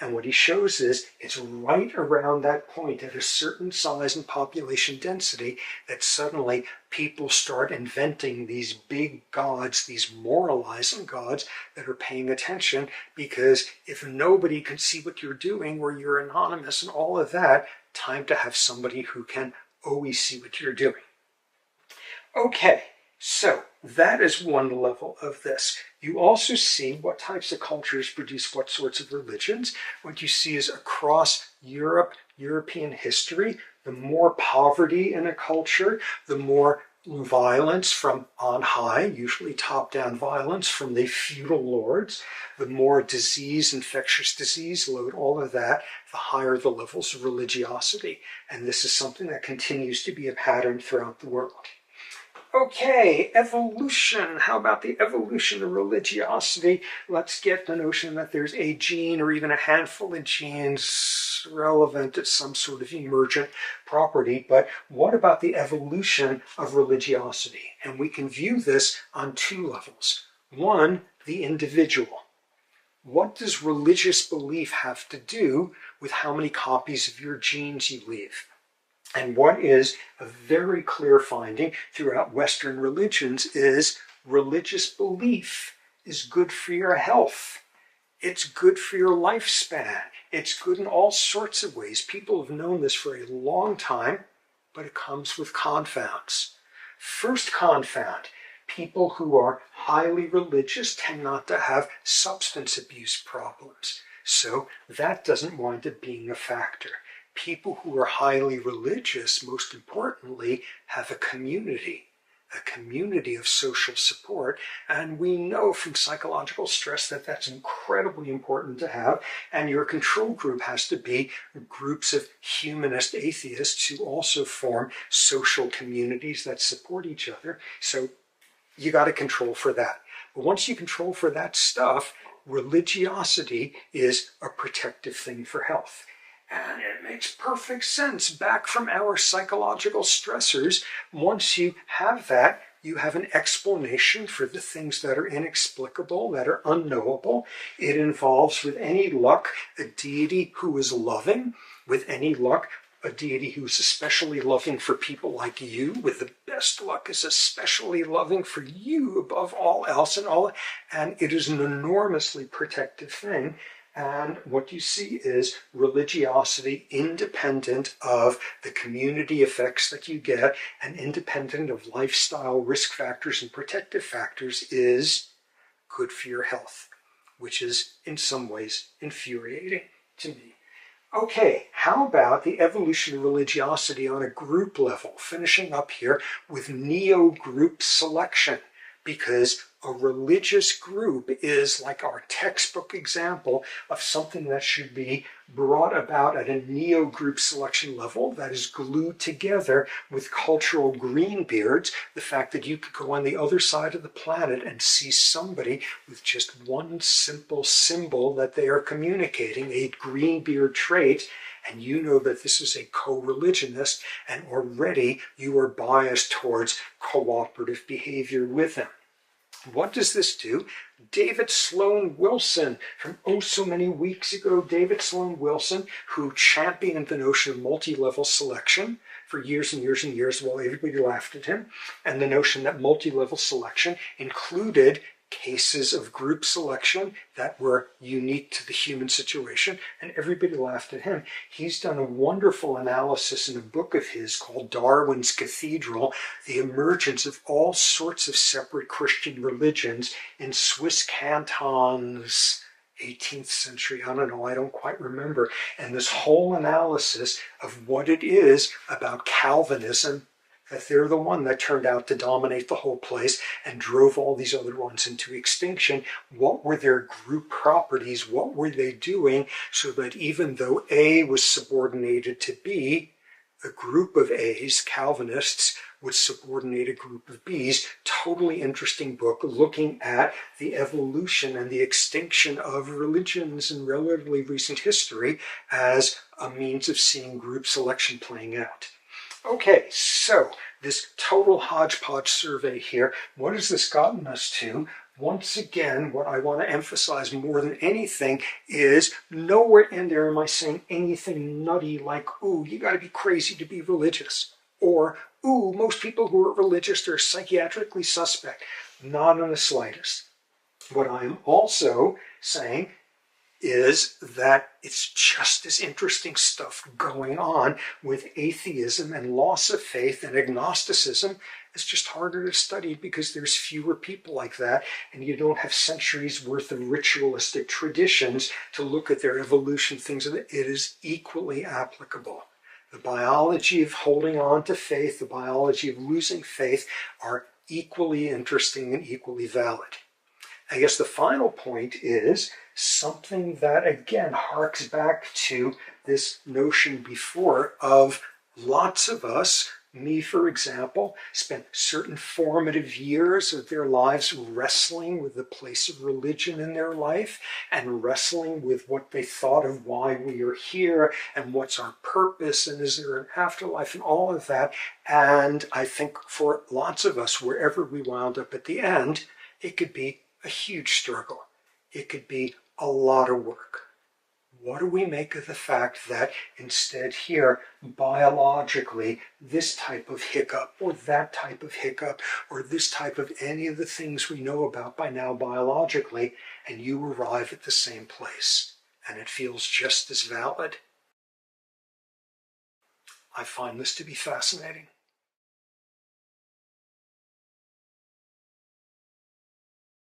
And what he shows is it's right around that point at a certain size and population density that suddenly people start inventing these big gods, these moralizing gods that are paying attention, because if nobody can see what you're doing, or you're anonymous and all of that, time to have somebody who can always see what you're doing. Okay, so that is one level of this. You also see what types of cultures produce what sorts of religions. What you see is across Europe, European history, the more poverty in a culture, the more violence from on high, usually top-down violence from the feudal lords, the more disease, infectious disease load, all of that, the higher the levels of religiosity. And this is something that continues to be a pattern throughout the world. Okay, evolution. How about the evolution of religiosity? Let's get the notion that there's a gene or even a handful of genes relevant to some sort of emergent property. But what about the evolution of religiosity? And we can view this on two levels. One, the individual. What does religious belief have to do with how many copies of your genes you leave? And what is a very clear finding throughout Western religions is religious belief is good for your health. It's good for your lifespan. It's good in all sorts of ways. People have known this for a long time, but it comes with confounds. First confound, people who are highly religious tend not to have substance abuse problems. So that doesn't wind up being a factor. People who are highly religious, most importantly, have a community of social support. And we know from psychological stress that that's incredibly important to have. And your control group has to be groups of humanist atheists who also form social communities that support each other. So you got to control for that. But once you control for that stuff, religiosity is a protective thing for health. And it makes perfect sense. Back from our psychological stressors, once you have that, you have an explanation for the things that are inexplicable, that are unknowable. It involves, with any luck, a deity who is loving. With any luck, a deity who's especially loving for people like you. With the best luck, is especially loving for you above all else and it is an enormously protective thing. And what you see is religiosity independent of the community effects that you get and independent of lifestyle risk factors and protective factors is good for your health, which is in some ways infuriating to me. Okay, how about the evolution of religiosity on a group level? Finishing up here with neo-group selection, because a religious group is like our textbook example of something that should be brought about at a neo-group selection level that is glued together with cultural greenbeards. The fact that you could go on the other side of the planet and see somebody with just one simple symbol that they are communicating, a greenbeard trait, and you know that this is a co-religionist, and already you are biased towards cooperative behavior with them. What does this do? David Sloan Wilson, from oh so many weeks ago, David Sloan Wilson, who championed the notion of multi-level selection for years and years and years while everybody laughed at him, and the notion that multi-level selection included cases of group selection that were unique to the human situation, and everybody laughed at him. He's done a wonderful analysis in a book of his called Darwin's Cathedral, the emergence of all sorts of separate Christian religions in Swiss cantons, 18th century, I don't quite remember, and this whole analysis of what it is about Calvinism, that they're the one that turned out to dominate the whole place and drove all these other ones into extinction. What were their group properties? What were they doing so that even though A was subordinated to B, a group of A's, Calvinists, would subordinate a group of B's. Totally interesting book looking at the evolution and the extinction of religions in relatively recent history as a means of seeing group selection playing out. Okay, so this total hodgepodge survey here, what has this gotten us to? Once again, what I want to emphasize more than anything is nowhere in there am I saying anything nutty like, ooh, you got to be crazy to be religious. Or, ooh, most people who are religious are psychiatrically suspect. Not in the slightest. What I am also saying is that it's just as interesting stuff going on with atheism and loss of faith and agnosticism. It's just harder to study because there's fewer people like that, and you don't have centuries worth of ritualistic traditions to look at their evolution, things that it is equally applicable. The biology of holding on to faith, the biology of losing faith are equally interesting and equally valid. I guess the final point is something that, again, harks back to this notion before of lots of us, me for example, spent certain formative years of their lives wrestling with the place of religion in their life and wrestling with what they thought of why we are here and what's our purpose and is there an afterlife and all of that. And I think for lots of us, wherever we wound up at the end, it could be a huge struggle. It could be a lot of work. What do we make of the fact that instead here, biologically, this type of hiccup or that type of hiccup or this type of any of the things we know about by now biologically, and you arrive at the same place, and it feels just as valid? I find this to be fascinating.